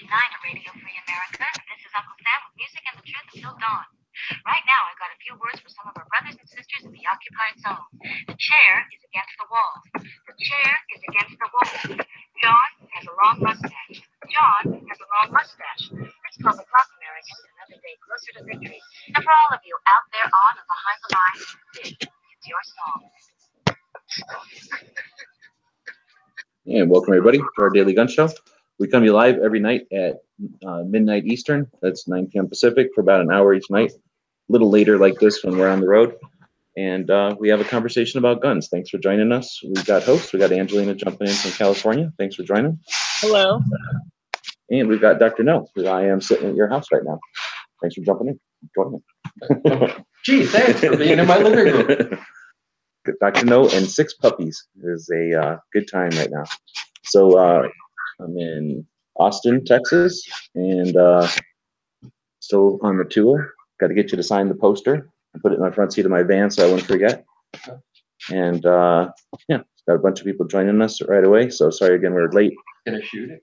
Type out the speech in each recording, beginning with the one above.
at Radio Free America. This is Uncle Sam with music and the truth until dawn. Right now, I've got a few words for some of our brothers and sisters in the occupied zone. The chair is against the wall. The chair is against the wall. John has a long mustache. John has a long mustache. Let's call the clock Americans another day closer to victory. And for all of you out there on and behind the lines, this is your song. And welcome everybody to our daily gun show. We come to you live every night at midnight Eastern. That's 9 p.m. Pacific for about an hour each night. A little later like this when we're on the road. And we have a conversation about guns. Thanks for joining us. We've got hosts. We got Angelina jumping in from California. Thanks for joining. Hello. And we've got Dr. No, who I am sitting at your house right now. Thanks for jumping in. Joining. Gee, thanks for being in my living room. Dr. No and 6 puppies is a good time right now. So I'm in Austin, Texas, and still on the tour. Got to get you to sign the poster and put it in my front seat of my van so I wouldn't forget. And yeah, got a bunch of people joining us right away. So sorry again, we're late. Can I shoot it?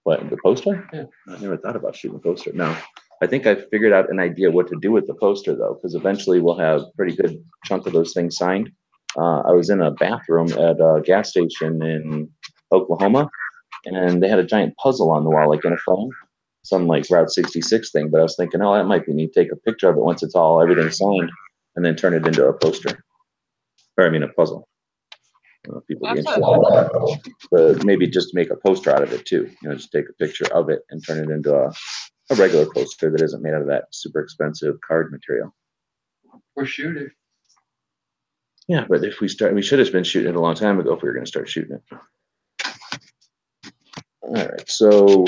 What, the poster? Yeah. I never thought about shooting a poster. No. I think I figured out an idea what to do with the poster though, because eventually we'll have a pretty good chunk of those things signed. I was in a bathroom at a gas station in Oklahoma, and they had a giant puzzle on the wall, like in a phone, some like Route 66 thing. But I was thinking, oh, that might be neat. Take a picture of it once it's all everything signed, and then turn it into a poster, or I mean a puzzle. I don't know if people be interested, but maybe just make a poster out of it too. You know, just take a picture of it and turn it into a regular poster that isn't made out of that super expensive card material. Or shoot it. Yeah, but if we should have been shooting it a long time ago if we were going to start shooting it. All right, so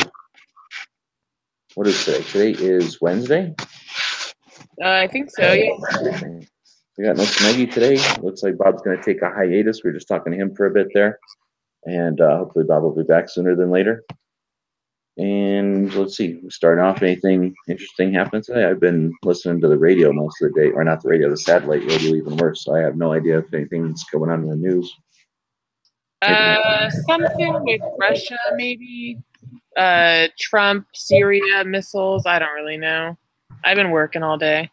what is today? Today is Wednesday? I think so, yeah. We got no Snuggie today. Looks like Bob's going to take a hiatus. We were just talking to him for a bit there. And hopefully Bob will be back sooner than later. And let's see, we start off. Anything interesting happening today? I've been listening to the radio most of the day, or not the radio, the satellite radio, even worse. So I have no idea if anything's going on in the news. Something with Russia, maybe. Trump, Syria, missiles. I don't really know. I've been working all day.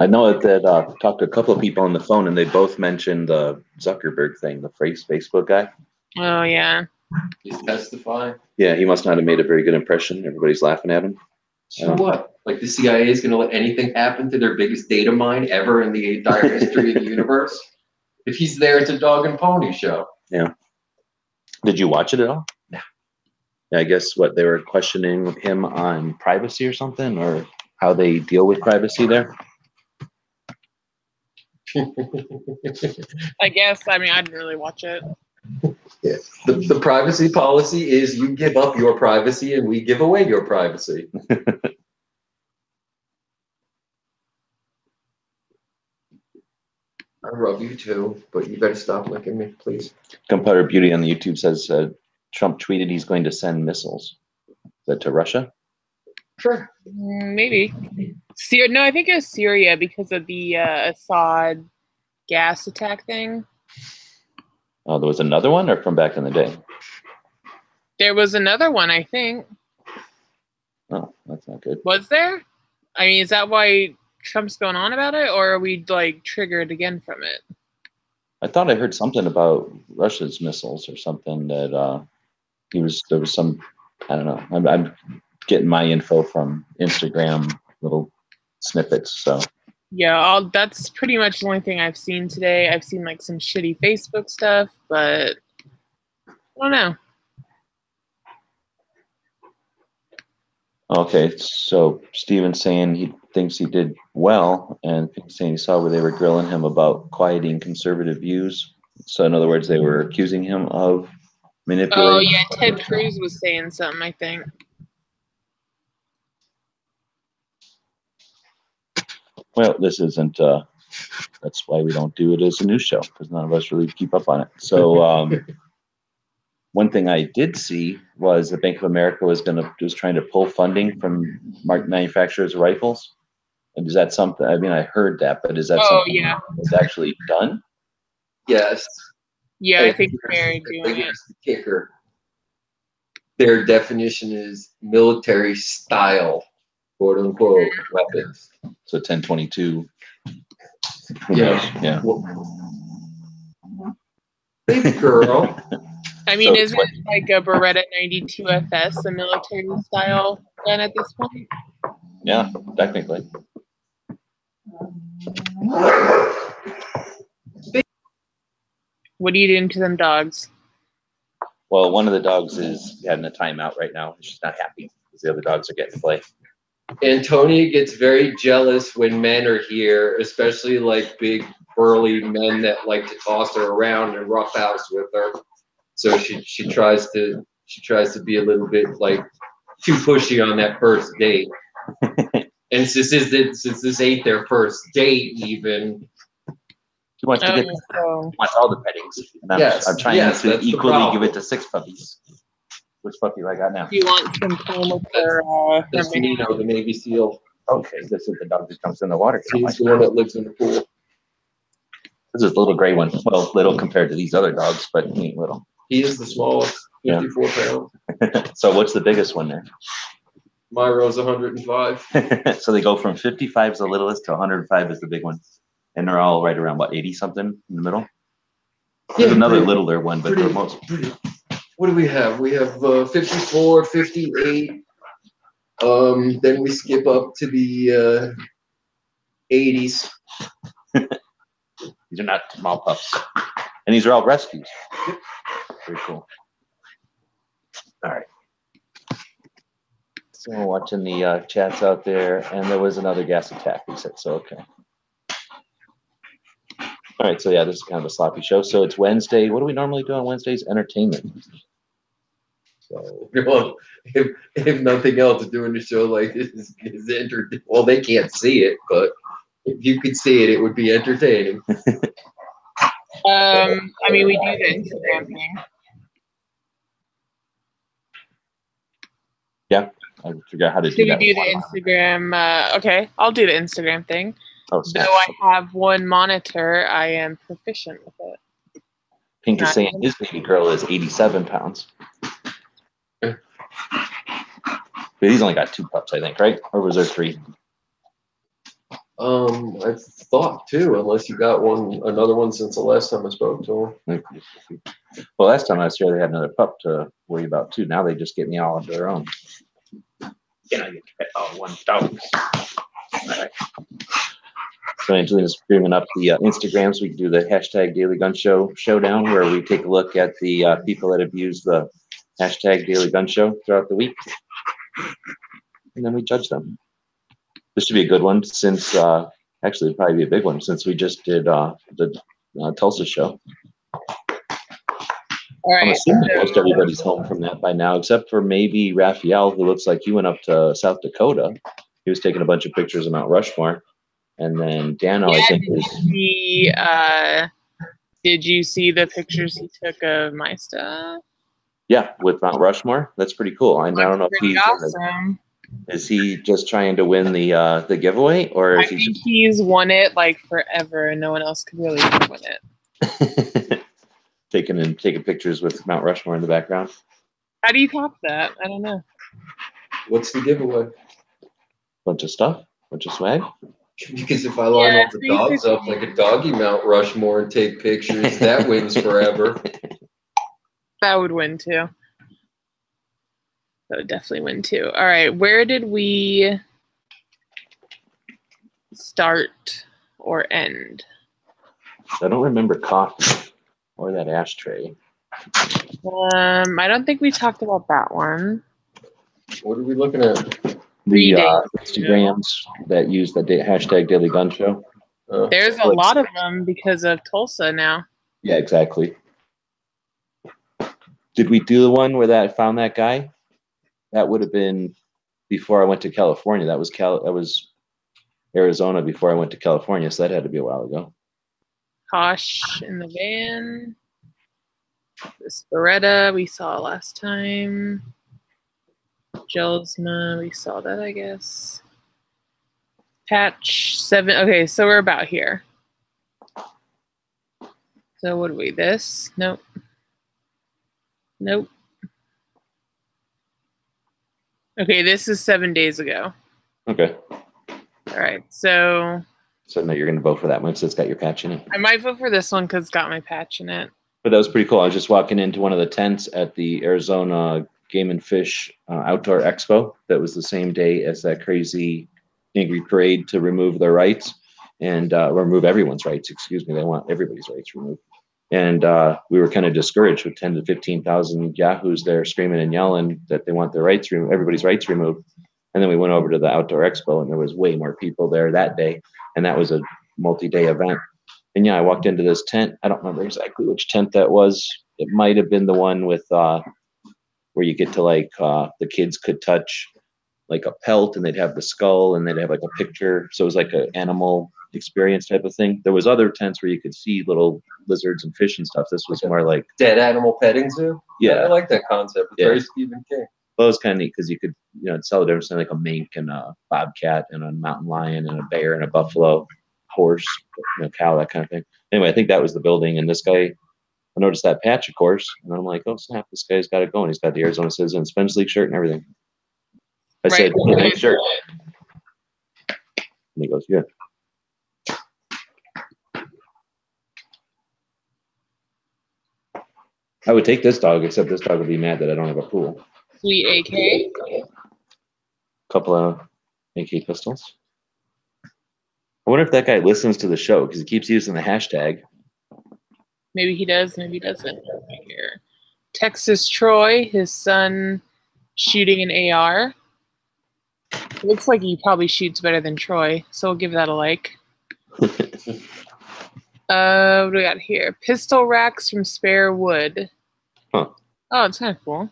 I know that I talked to a couple of people on the phone, and they both mentioned the Zuckerberg thing, the Facebook guy. Oh, yeah. He's testifying. Yeah, he must not have made a very good impression. Everybody's laughing at him. So what? Like the CIA is going to let anything happen to their biggest data mine ever in the entire history of the universe? If he's there, it's a dog and pony show. Yeah. Did you watch it at all? No. Yeah, I guess what they were questioning him on privacy or something, or how they deal with privacy there. I guess. I mean, I didn't really watch it. Yeah. The privacy policy is you give up your privacy and we give away your privacy. I love you too, but you better stop licking me, please. Gunpowder Beauty on the YouTube says Trump tweeted he's going to send missiles. Is that to Russia? Sure. Maybe. No, I think it was Syria because of the Assad gas attack thing. Oh, there was another one, or from back in the day? There was another one, I think. Oh, that's not good. Was there? I mean, is that why Trump's going on about it, or are we like triggered again from it? I thought I heard something about Russia's missiles or something that there was some, I don't know. I'm getting my info from Instagram little snippets, so. Yeah, that's pretty much the only thing I've seen today. I've seen like some shitty Facebook stuff, but I don't know. Okay, so Steven's saying he thinks he did well, and saying he saw where they were grilling him about quieting conservative views. So in other words, they were accusing him of manipulating. Oh yeah, Ted Cruz was saying something, I think. Well, this isn't, that's why we don't do it as a news show, because none of us really keep up on it. So one thing I did see was the Bank of America was trying to pull funding from manufacturers of rifles. And is that something, I mean, I heard that, but is that something that's actually done? Yes. Yeah, I think they're doing it. The kicker. their definition is military style, quote unquote, weapons. So 1022. Yeah. Yeah. Baby girl. I mean, So isn't like a Beretta 92 FS a military style gun at this point? Yeah, technically. What are you doing to them dogs? Well, one of the dogs is having a timeout right now. She's not happy because the other dogs are getting play. Antonia gets very jealous when men are here, especially like big burly men that like to toss her around and roughhouse with her. So she tries to be a little bit like too pushy on that first date. And since this ain't their first date even, She wants to get so wants all the pettings. And I'm trying to that's the equally problem. give it to 6 puppies. Which puppy do I got now? you want some time with her That's Nino, the Navy SEAL. Okay, this is the dog that comes in the water. He's the one that lives in the pool. This is a little gray one. Well, little compared to these other dogs, but he ain't little. He is the smallest, 54 pounds. So what's the biggest one there? Myro's 105. So they go from 55 is the littlest to 105 is the big one. And they're all right around, what, 80 something in the middle? There's another littler one, but they're most. What do we have? We have 54, 58. Then we skip up to the 80s. These are not small pups. And these are all rescues. Very cool. All right. So we're watching the chats out there, and there was another gas attack, he said, so okay. All right, so yeah, this is kind of a sloppy show. So it's Wednesday. What do we normally do on Wednesdays? Entertainment. So, well, if nothing else, doing a show like this is entertaining. Well, they can't see it, but if you could see it, it would be entertaining. I mean, we do the Instagram thing. Yeah, I forgot how to do Should we that. do the Instagram? Okay, I'll do the Instagram thing. Oh, Though I have one monitor, I am proficient with it. Pink is saying his baby girl is 87 pounds. But he's only got 2 pups, I think, right? Or was there 3? I thought 2, unless you got another one since the last time I spoke to him. Well, last time I was here, they had another pup to worry about too. Now they just get me all of their own. Can I get to pet all one dog? All right. So Angelina's screaming up the Instagrams. We can do the hashtag Daily Gun Show showdown, where we take a look at the people that have used the hashtag Daily Gun Show throughout the week, and then we judge them. This should be a good one, since actually it'd probably be a big one, since we just did the Tulsa show. All right. I'm assuming most everybody's home from that by now, except for maybe Raphael, who looks like he went up to South Dakota. He was taking a bunch of pictures of Mount Rushmore. And then Dano, I think, did you see the pictures he took of my stuff? Yeah, with Mount Rushmore. That's pretty cool. I don't know if he's awesome. Is he just trying to win the giveaway, or is I think he's won it like forever, and no one else could really win it. taking pictures with Mount Rushmore in the background? How do you top that? I don't know. What's the giveaway? Bunch of stuff, bunch of swag. Because if I line all the dogs up like a doggy Mount Rushmore and take pictures, that wins forever. That would win too. That would definitely win too. All right, where did we start or end? I don't remember coffee or that ashtray. I don't think we talked about that one. What are we looking at? The Instagrams that use the hashtag Daily Gun Show. There's a lot of them because of Tulsa now. Yeah, exactly. Did we do the one where I found that guy? That would have been before I went to California. That was Arizona before I went to California, so that had to be a while ago. Kosh in the van. This Beretta we saw last time. Gelsma, we saw that, I guess. Patch 7. Okay, so we're about here. So what are we? This? Nope. Nope. Okay, this is 7 days ago. Okay. All right, so So now you're going to vote for that one since it's got your patch in it. I might vote for this one because it's got my patch in it. But that was pretty cool. I was just walking into one of the tents at the Arizona Game and Fish Outdoor Expo. That was the same day as that crazy angry parade to remove their rights and remove everyone's rights. Excuse me. They want everybody's rights removed. And we were kind of discouraged with 10 to 15,000 yahoos there screaming and yelling that they want their rights removed, everybody's rights removed. And then we went over to the Outdoor Expo, and there was way more people there that day. And that was a multi-day event. And yeah, I walked into this tent. I don't remember exactly which tent that was. It might have been the one with where you get to like the kids could touch like a pelt, and they'd have the skull, and they'd have like a picture. So it was like an animal experience type of thing. There was other tents where you could see little lizards and fish and stuff. This was more like Dead animal petting zoo. Yeah. I like that concept. It's Yeah. very Stephen King. well, it was kind of neat because you could tell the difference between like a mink and a bobcat and a mountain lion and a bear and a buffalo, horse, cow, that kind of thing. Anyway, I think that was the building, and this guy, I noticed that patch, of course, and I'm like, oh snap, this guy's got it going. He's got the Arizona Citizens Spence League shirt and everything. I said, hey, nice shirt. And he goes, yeah. I would take this dog, except this dog would be mad that I don't have a pool. Sweet AK. Couple of AK pistols. I wonder if that guy listens to the show because he keeps using the hashtag. Maybe he does, maybe he doesn't. Here. Texas Troy, his son shooting an AR. It looks like he probably shoots better than Troy, so we'll give that a like. What do we got here? Pistol racks from spare wood. Huh. Oh, it's kind of cool.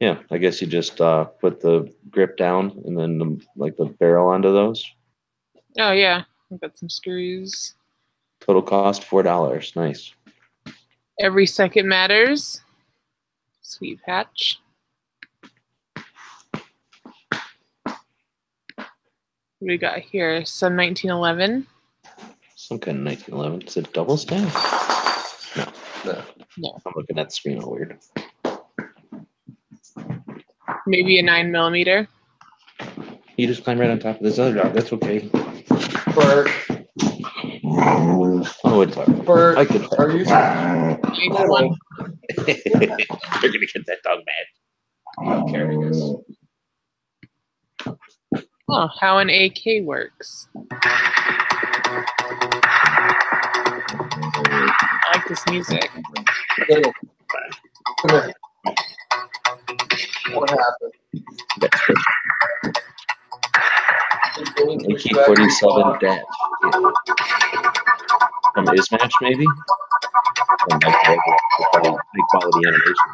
Yeah, I guess you just put the grip down and then the barrel onto those. Oh, yeah. I've got some screws. Total cost $4. Nice. Every second matters. Sweet patch. What do we got here? Sun 1911. Some kind of 1911. Is it double stack? No. No. I'm looking at the screen all weird. Maybe a 9mm. You just climb right on top of this other dog. That's okay. Bert, Oh, it's all right. Bert, I could. are you? Nice one. They're gonna get that dog mad. I don't care, I guess. Oh, how an AK works. I like this music. Little. Come here. What happened? That's good. AK-47 dad. From Ismash, maybe? From high quality animation.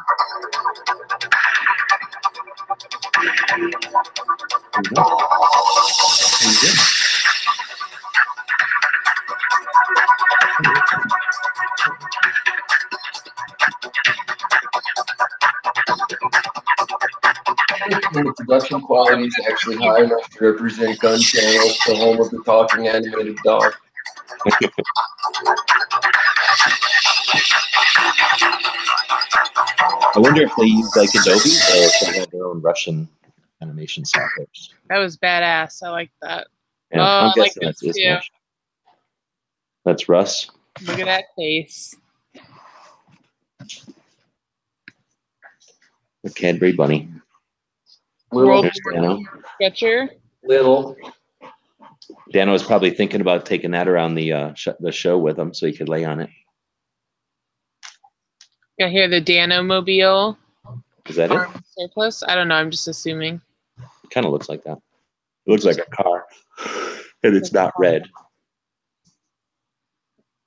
There you go. There you go. And the production quality is actually high enough to represent Gun Channel, the home of the talking animated dog. I wonder if they use like Adobe or if they have their own Russian animation softwares. That was badass. I like that. Yeah, Oh, I'm I like guessing that's this too. Ismash. That's Russ. Look at that face. The Cadbury Bunny. Little, World There's War Dano. II sketcher. little. Dano was probably thinking about taking that around the show with him so he could lay on it. Got here the Dano-mobile. Is that it? Farm surplus. I don't know. I'm just assuming. It kind of looks like that. It looks like a car, and it's not red.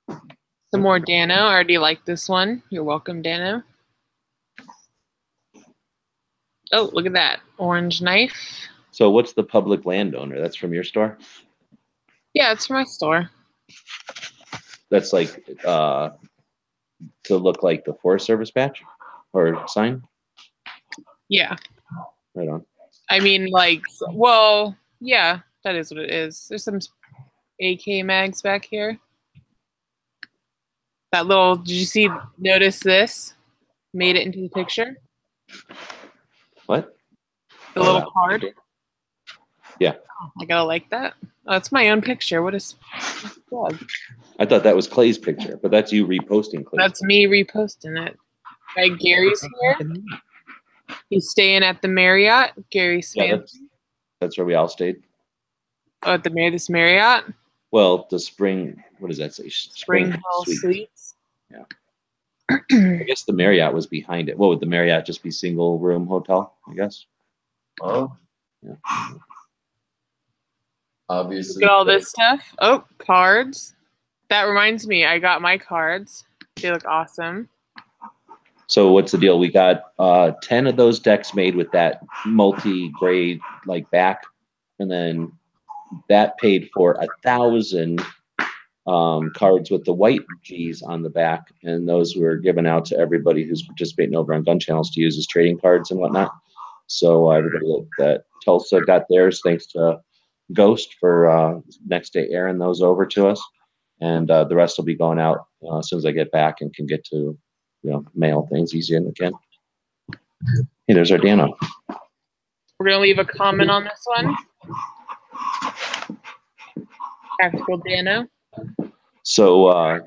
Some more Dano. I already like this one. You're welcome, Dano. Oh, look at that. Orange knife. So what's the public landowner? That's from your store? Yeah, it's from my store. That's like to look like the Forest Service badge or sign? Yeah. Right on. I mean, like, well, yeah, that is what it is. There's some AK mags back here. That little, did you notice this? Made it into the picture. What? The little card. Yeah. Oh, I gotta like that. Oh, that's my own picture. What is? I thought that was Clay's picture, but that's you reposting Clay's. That's me reposting it. Right, Gary's here. He's staying at the Marriott. Gary's Yeah, fancy. that's where we all stayed. Oh, at this Marriott. Well, the spring. What does that say? Spring Hill Suites. Yeah. I guess the Marriott was behind it. What would the Marriott just be single room hotel? I guess. Oh, Yeah. obviously. Look at all this stuff. Oh, cards. That reminds me, I got my cards. They look awesome. So what's the deal? We got 10 of those decks made with that multi-grade like back, and then that paid for 1,000 cards with the white G's on the back, and those were given out to everybody who's participating over on Gun Channels to use as trading cards and whatnot. So everybody that Tulsa got theirs, thanks to Ghost for next day airing those over to us, and the rest will be going out as soon as I get back and can get to mail things easy and again. Hey, there's our Dano. We're gonna leave a comment on this one. Practical Dano. So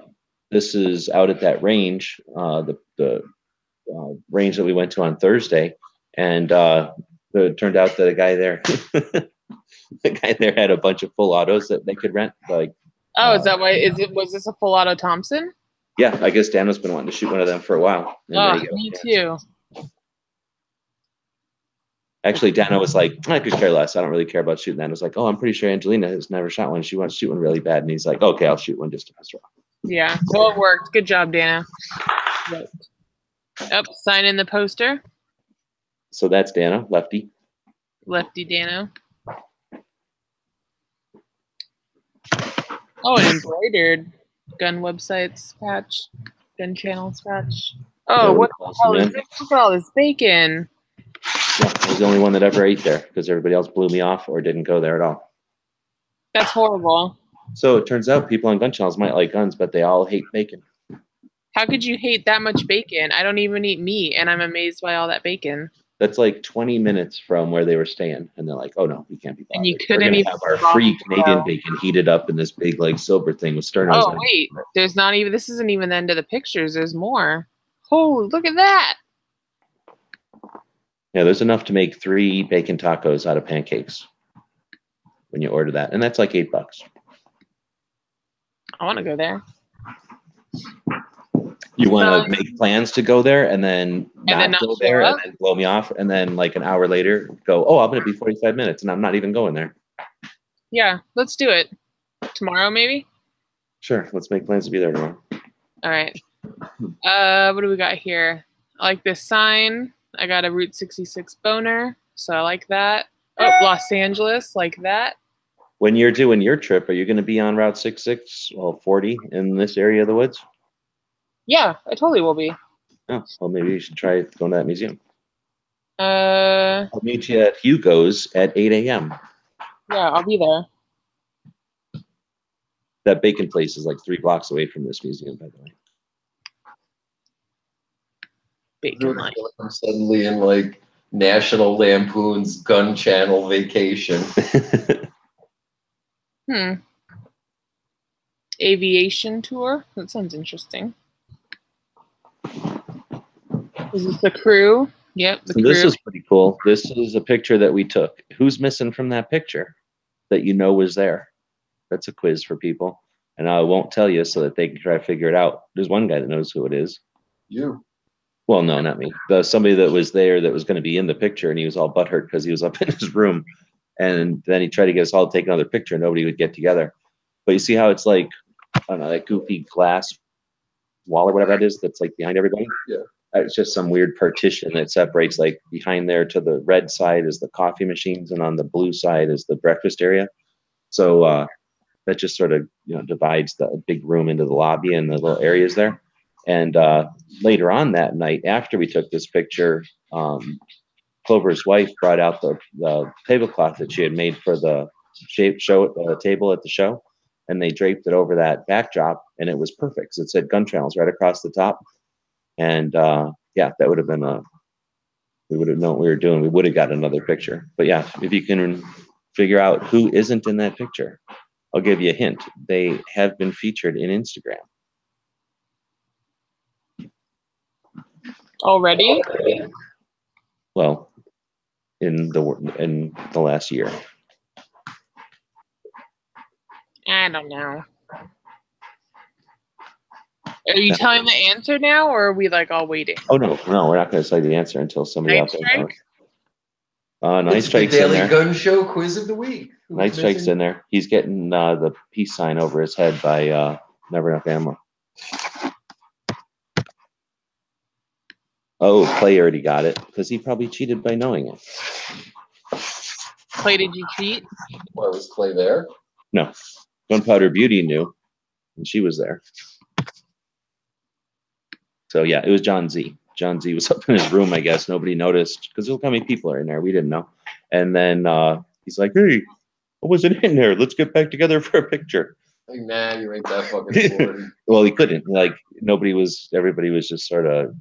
this is out at that range, the range that we went to on Thursday, and it turned out that a guy there, the guy there had a bunch of full autos that they could rent. Like, oh, is that why? Was this a full auto Thompson? Yeah, I guess Dano's been wanting to shoot one of them for a while. Oh, me too. Actually, Dano was like, I could care less. I don't really care about shooting that. I was like, oh, I'm pretty sure Angelina has never shot one. She wants to shoot one really bad. And he's like, okay, I'll shoot one just to mess around. Yeah, well, it worked. Good job, Dano. Oh, sign in the poster. So that's Dano, lefty. Lefty Dano. Oh, an embroidered gun websites patch, gun channels patch. Oh, Yeah, what the hell is this? Look at all this bacon. Yeah, I was the only one that ever ate there because everybody else blew me off or didn't go there at all. That's horrible. So it turns out people on gun channels might like guns, but they all hate bacon. How could you hate that much bacon? I don't even eat meat, and I'm amazed by all that bacon. That's like 20 minutes from where they were staying, and they're like, "Oh no, we can't be bothered. And you couldn't even have our free Canadian bacon heated up in this big like silver thing with sternos." Oh wait, there's not even. This isn't even the end of the pictures. There's more. Oh, look at that! Yeah, there's enough to make 3 bacon tacos out of pancakes when you order that, and that's like $8. I want to go there. You want to make plans to go there and then not go there up? and then blow me off, and then like an hour later go, oh, I'm going to be 45 minutes, and I'm not even going there. Yeah, let's do it. Tomorrow, maybe? Sure, let's make plans to be there tomorrow. All right. What do we got here? I like this sign. I got a Route 66 boner, so I like that. Oh, Los Angeles, like that. When you're doing your trip, are you going to be on Route 66, well, 40 in this area of the woods? Yeah, I totally will be. Oh, well, maybe you should try going to that museum. I'll meet you at Hugo's at 8 a.m. Yeah, I'll be there. That bacon place is like 3 blocks away from this museum, by the way. Bacon life. I'm suddenly in like National Lampoon's Gun Channel vacation. Aviation tour? That sounds interesting. Is this the crew? Yep, the crew. This is pretty cool. This is a picture that we took. Who's missing from that picture that you know was there? That's a quiz for people. And I won't tell you so that they can try to figure it out. There's one guy that knows who it is. You. Well, no, not me. Somebody that was there that was going to be in the picture, and he was all butthurt because he was up in his room. And then he tried to get us all to take another picture, and nobody would get together. But you see how it's like, I don't know, that goofy glass wall or whatever that is that's like behind everybody? Yeah. It's just some weird partition that separates, like behind there to the red side is the coffee machines, and on the blue side is the breakfast area. So that just sort of, divides the big room into the lobby and the little areas there. And later on that night, after we took this picture, Clover's wife brought out the tablecloth that she had made for the table at the show, and they draped it over that backdrop, and it was perfect. So it said Gun Channels right across the top. And yeah, that would have been we would have known what we were doing. We would have got another picture. But yeah, if you can figure out who isn't in that picture, I'll give you a hint. They have been featured in Instagram. Already? Well, in the last year. I don't know. Are you telling the answer now, or are we like all waiting? Oh no, we're not going to say the answer until somebody Night out there Strike? knows. Night It's the Strike's in Daily there. Gun Show quiz of the week. Night Strike's in there. He's getting the peace sign over his head by Never Enough Ammo. Oh, Clay already got it because he probably cheated by knowing it. Clay, did you cheat? Well, was Clay there? No, Gunpowder Beauty knew, and she was there. So yeah, it was John Z. John Z was up in his room, I guess. Nobody noticed because look how many people are in there. We didn't know. And then he's like, "Hey, I wasn't in there. Let's get back together for a picture." Like, nah, you ain't that fucking important. Well, he couldn't. Like everybody was just sort of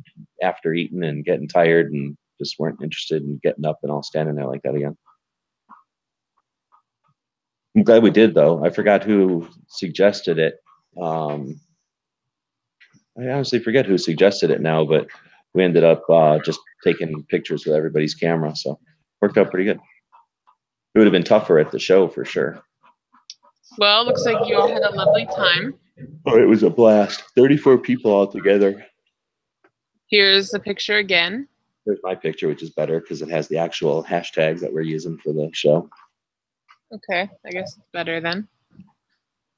after eating and getting tired and just weren't interested in getting up and all standing there like that again. I'm glad we did though. I forgot who suggested it. I honestly forget who suggested it now, but we ended up just taking pictures with everybody's camera, so worked out pretty good. It would have been tougher at the show for sure. Well, looks like you all had a lovely time. Oh, it was a blast. 34 people all together. Here's the picture again. There's my picture, which is better because it has the actual hashtag that we're using for the show. Okay, I guess it's better then.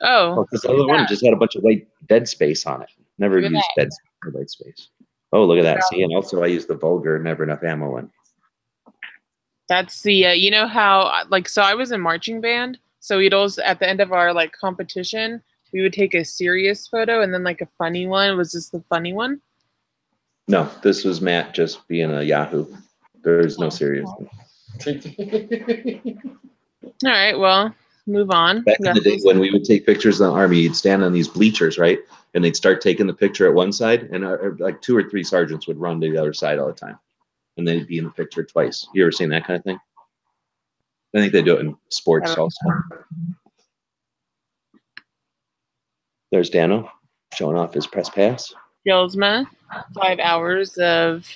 Oh, Because the other one just had a bunch of white dead space on it. Never Look at used that. dead or white space. Oh, look at that. See, and also I used the vulgar Never Enough Ammo one. that's the you know how so I was in marching band, so we'd always at the end of our like competition we would take a serious photo and then like a funny one. Was this the funny one? No, this was Matt just being a Yahoo. There's no serious. All right, well, move on. Back in the day when we would take pictures of the Army, you'd stand on these bleachers, right? And they'd start taking the picture at one side, and like 2 or 3 sergeants would run to the other side all the time. And they'd be in the picture twice. You ever seen that kind of thing? I think they do it in sports also. There's Dano showing off his press pass. Gilsma, 5 hours of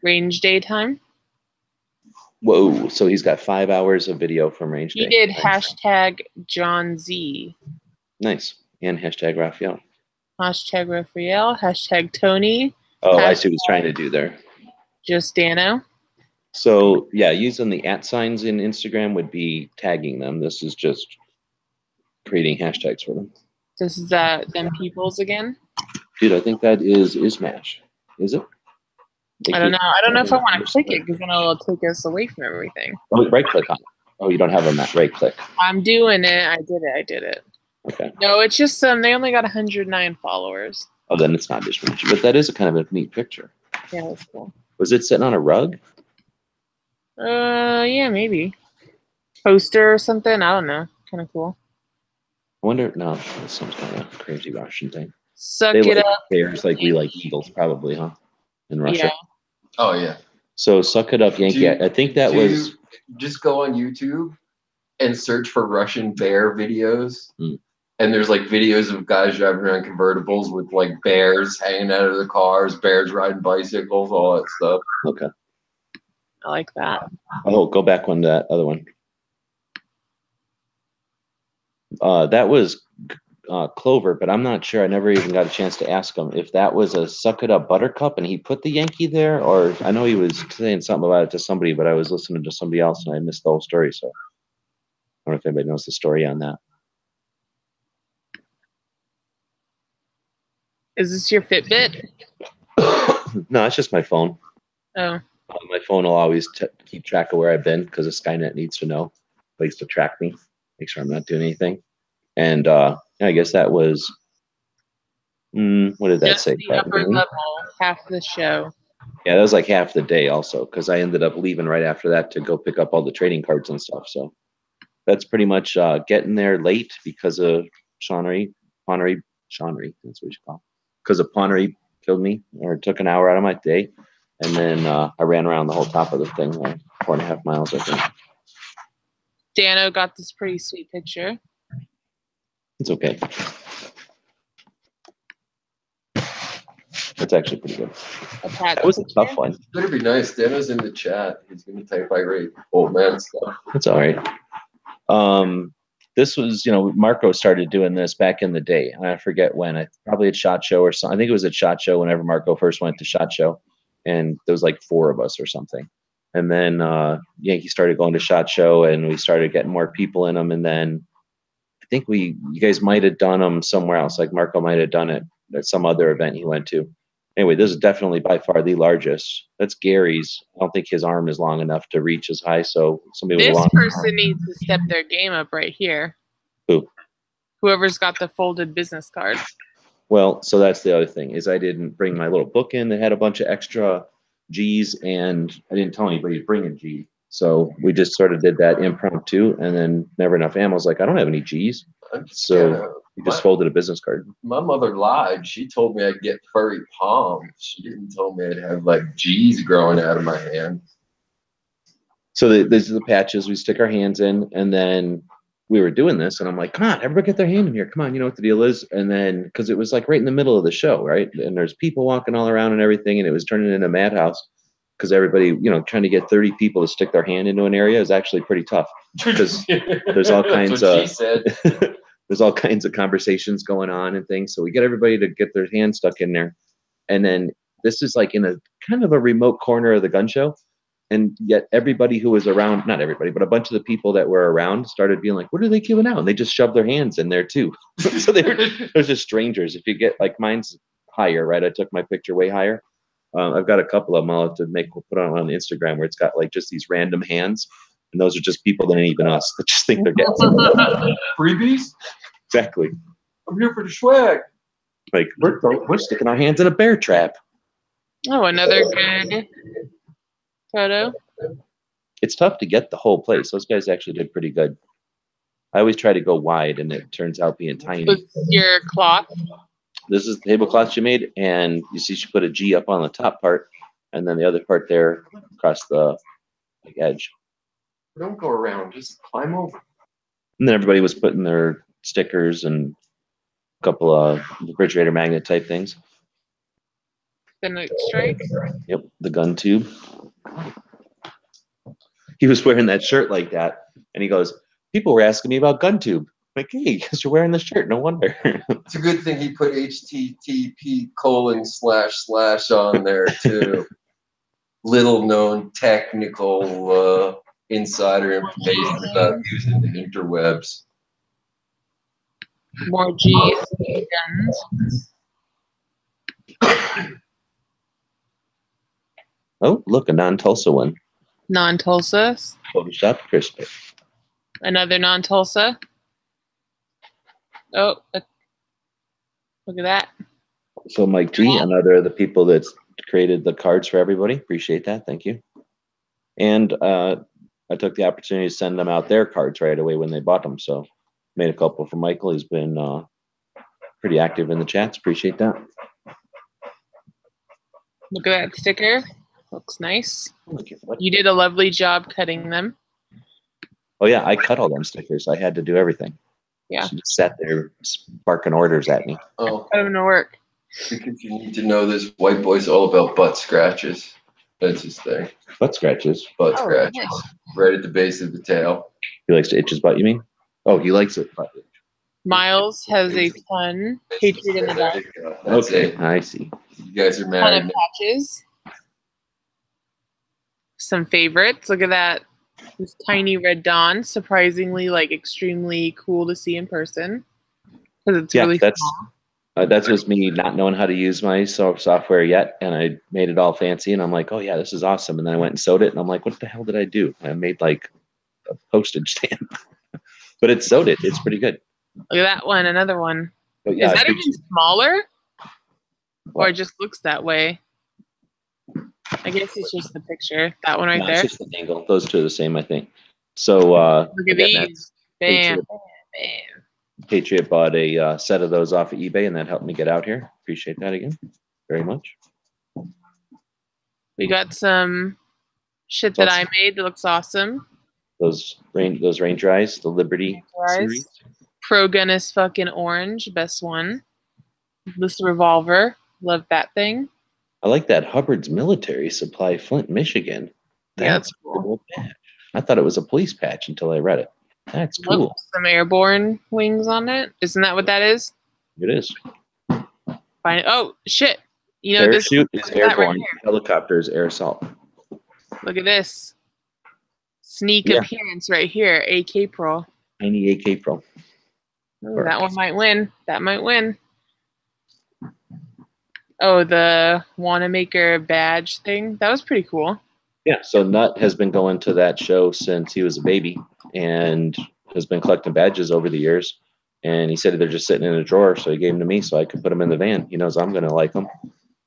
range day time. Whoa, so he's got 5 hours of video from range day. He did Nice. hashtag John Z. Nice. And hashtag Raphael. Hashtag Raphael. Hashtag Tony. Oh, I see what he's trying to do there. Just Dano. So yeah, using the @ signs in Instagram would be tagging them. This is just creating hashtags for them. This is them peoples again. Dude, I think that is Ismash. Is it? I don't know. I don't know if I want to click it because then it'll take us away from everything. Oh, right click on it. Oh, you don't have a right click. I'm doing it. I did it. Okay. No, it's just they only got 109 followers. Oh, then it's not Ismash. But that is a kind of a neat picture. Yeah, that's cool. Was it sitting on a rug? Yeah, maybe. Poster or something. I don't know. Kind of cool. I wonder. No, that's some kind of crazy Russian thing. Suck They it like up. bears like we like eagles, probably, huh? In Russia. Yeah. Oh yeah. So suck it up, Yankee. I think that was. Just go on YouTube and search for Russian bear videos. And there's like videos of guys driving around convertibles with like bears hanging out of the cars, bears riding bicycles, all that stuff. Okay. I like that. Oh, go back one to that other one. That was Clover, but I'm not sure. I never even got a chance to ask him if that was a Suck It Up Buttercup and he put the Yankee there, or I know he was saying something about it to somebody, but I was listening to somebody else and I missed the whole story. So I don't know if anybody knows the story on that. Is this your Fitbit? No, it's just my phone. Oh. My phone will always keep track of where I've been because the Skynet needs to know, place to track me, make sure I'm not doing anything. And I guess that was, what did that Just say? the upper level, half the show. Yeah, that was like half the day also because I ended up leaving right after that to go pick up all the trading cards and stuff. So that's pretty much getting there late because of Pawnery, that's what you call it. Because of Pawnery killed me or took an hour out of my day. And then I ran around the whole top of the thing, 4.5 miles, I think. Dano got this pretty sweet picture. It's okay. That's actually pretty good. That was a tough one. It's gonna be nice. Dano's in the chat. He's gonna type irate old man stuff. That's all right. This was, Marco started doing this back in the day. I forget when. Probably at SHOT Show or something. I think it was at SHOT Show whenever Marco first went to SHOT Show, and there was like 4 of us or something. And then Yankee started going to SHOT Show, and we started getting more people in them. And then I think you guys might have done them somewhere else. Like Marco might have done it at some other event he went to. Anyway, this is definitely by far the largest. That's Gary's. I don't think his arm is long enough to reach as high. So somebody with a This long person arm. needs to step their game up right here. Who? Whoever's got the folded business card. Well, so that's the other thing is I didn't bring my little book in that had a bunch of extra G's, and I didn't tell anybody to bring a G. So we just sort of did that impromptu, and then Never Enough Ammo was like, I don't have any G's. So we just folded a business card. My mother lied. She told me I'd get furry palms. She didn't tell me I'd have like G's growing out of my hand. So these are the patches we stick our hands in, and then we were doing this, and I'm like, come on, everybody get their hand in here. Come on, you know what the deal is. And then, because it was like right in the middle of the show, right? And there's people walking all around and everything, and it was turning into a madhouse because everybody, trying to get 30 people to stick their hand into an area is actually pretty tough because there's all kinds of there's all kinds of conversations going on and things. So we get everybody to get their hand stuck in there. And then this is like in a kind of a remote corner of the gun show. And yet everybody who was around, not everybody, but a bunch of the people that were around started being like, what are they giving out? And they just shoved their hands in there too. So there's just strangers. If you get like mine's higher, right? I took my picture way higher. I've got a couple of them I'll have to put on Instagram where it's got like just these random hands. And those are just people that ain't even us that just think they're getting freebies. Exactly. I'm here for the swag. Like we're sticking our hands in a bear trap. Oh, another good photo. It's tough to get the whole place. Those guys actually did pretty good. I always try to go wide, and it turns out being tiny. Was your cloth? This is the tablecloth she made, and you see she put a G up on the top part, and then the other part there across the edge. Don't go around, just climb over. And then everybody was putting their stickers and a couple of refrigerator magnet type things. The night strike? Yep, the gun tube. He was wearing that shirt like that, and he goes, people were asking me about gun tube. I'm like, hey, because you're wearing the shirt, no wonder. It's a good thing he put HTTP:// on there too. Little known technical insider information about using the interwebs. More G's, guns. Oh, look, a non-Tulsa one. Non-Tulsa. Photoshop crispy. Another non-Tulsa. Oh, look at that. So Mike G, another of the people that's created the cards for everybody. Appreciate that. Thank you. And I took the opportunity to send them out their cards right away when they bought them. So made a couple for Michael. He's been pretty active in the chats. Appreciate that. Look at that sticker. Looks nice. You did a lovely job cutting them. Oh yeah, I cut all them stickers. I had to do everything. Yeah. She just sat there barking orders at me. Oh, Cut them to work. because you need to know this white boy's all about butt scratches. That's his thing. Butt scratches. Butt Oh, scratches. nice. Right at the base of the tail. He likes to itch his butt, you mean? Oh, he likes it. Miles has a ton. Patriot in the back. That's Okay, it. I see. You guys are Ton married. of patches. Some favorites. Look at that. This tiny red Dawn. Surprisingly, like extremely cool to see in person. Because it's really small. That's just me not knowing how to use my software yet, and I made it all fancy, and I'm like, oh yeah, this is awesome. And then I went and sewed it, and I'm like, what the hell did I do? I made like a postage stamp, but it sewed it. It's pretty good. Look at that one. Another one. But yeah, Is that even smaller? Or What? it just looks that way? I guess it's just the picture. That one right No, there. it's just the angle. Those two are the same, I think. So Look at again, these. Bam, Patriot. bam, bam. Patriot bought a set of those off of eBay, and that helped me get out here. Appreciate that again very much. We got some shit that I made that looks awesome. Those range eyes, the Liberty series. Pro gun is fucking orange, best one. This revolver, love that thing. I like that Hubbard's Military Supply, Flint, Michigan. That's cool. A cool patch. I thought it was a police patch until I read it. That's cool. Look, some airborne wings on it. Isn't that what that is? It is. Fine. Oh shit! You know, parachute is airborne. Right, helicopter is air assault. Look at this sneak appearance right here. AK Pro. Tiny AK Pro. Ooh, that one might win. That might win. Oh, the Wanamaker badge thing. That was pretty cool. Yeah, so Nut has been going to that show since he was a baby and has been collecting badges over the years. And he said they're just sitting in a drawer, so he gave them to me so I could put them in the van. He knows I'm going to like them.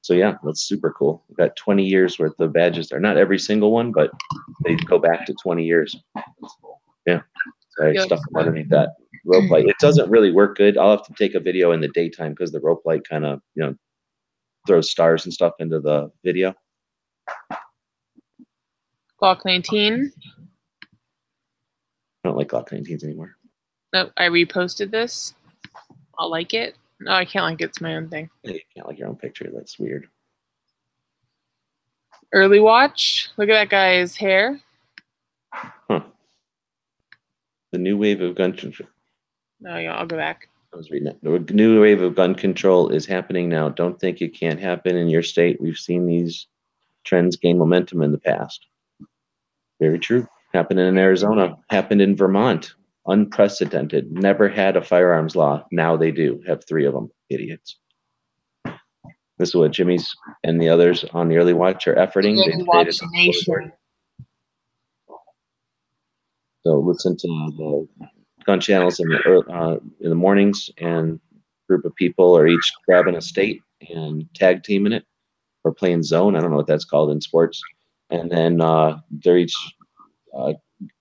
So yeah, that's super cool. We've got 20 years worth of badges there. Not every single one, but they go back to 20 years. Yeah, so I stuck them underneath that rope light. It doesn't really work good. I'll have to take a video in the daytime because the rope light kind of, throws stars and stuff into the video. Glock 19. I don't like Glock 19s anymore. No, I reposted this. I'll like it. No, I can't like it. It's my own thing. You can't like your own picture. That's weird. Early watch. Look at that guy's hair. Huh. The new wave of gun control. No, yeah, I'll go back. I was reading it. The new wave of gun control is happening now. Don't think it can't happen in your state. We've seen these trends gain momentum in the past. Very true. Happened in Arizona. Happened in Vermont. Unprecedented. Never had a firearms law. Now they do. Have 3 of them. Idiots. This is what Jimmy's and the others on the early watch are efforting. So listen to the gun channels in the mornings, and a group of people are each grabbing a state and tag teaming it, or playing zone. I don't know what that's called in sports. And then they're each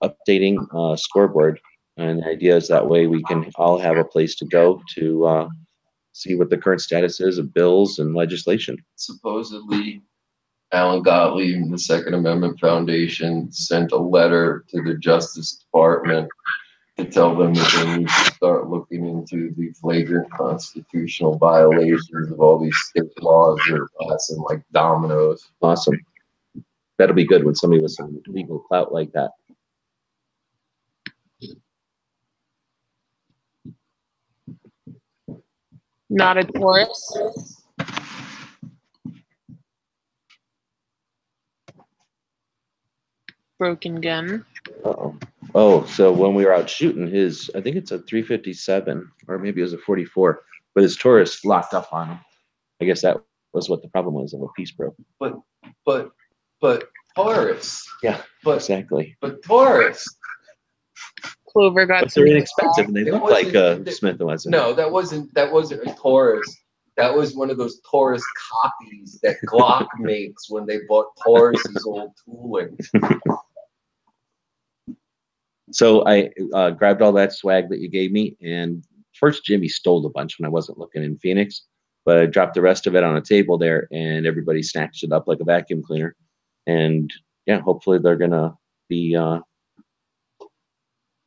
updating scoreboard. And the idea is that way we can all have a place to go to see what the current status is of bills and legislation. Supposedly, Alan Gottlieb and the Second Amendment Foundation sent a letter to the Justice Department to tell them that they need to start looking into the flagrant constitutional violations of all these state laws that are passing like dominoes. Awesome. That'll be good when somebody with some legal clout like that. Not a Taurus. Broken gun. Uh-oh. Oh, so when we were out shooting his, I think it's a 357, or maybe it was a 44, but his Taurus locked up on him. I guess that was what the problem was, of a piece broke. But Taurus. Yeah, exactly. But Taurus. Clover got. But they're inexpensive, and they look like Smith & Wesson. No, that wasn't a Taurus. That was one of those Taurus copies that Glock makes when they bought Taurus's old tooling. So I grabbed all that swag that you gave me, and first Jimmy stole a bunch when I wasn't looking in Phoenix, but I dropped the rest of it on a table there, and everybody snatched it up like a vacuum cleaner. And yeah, hopefully they're gonna be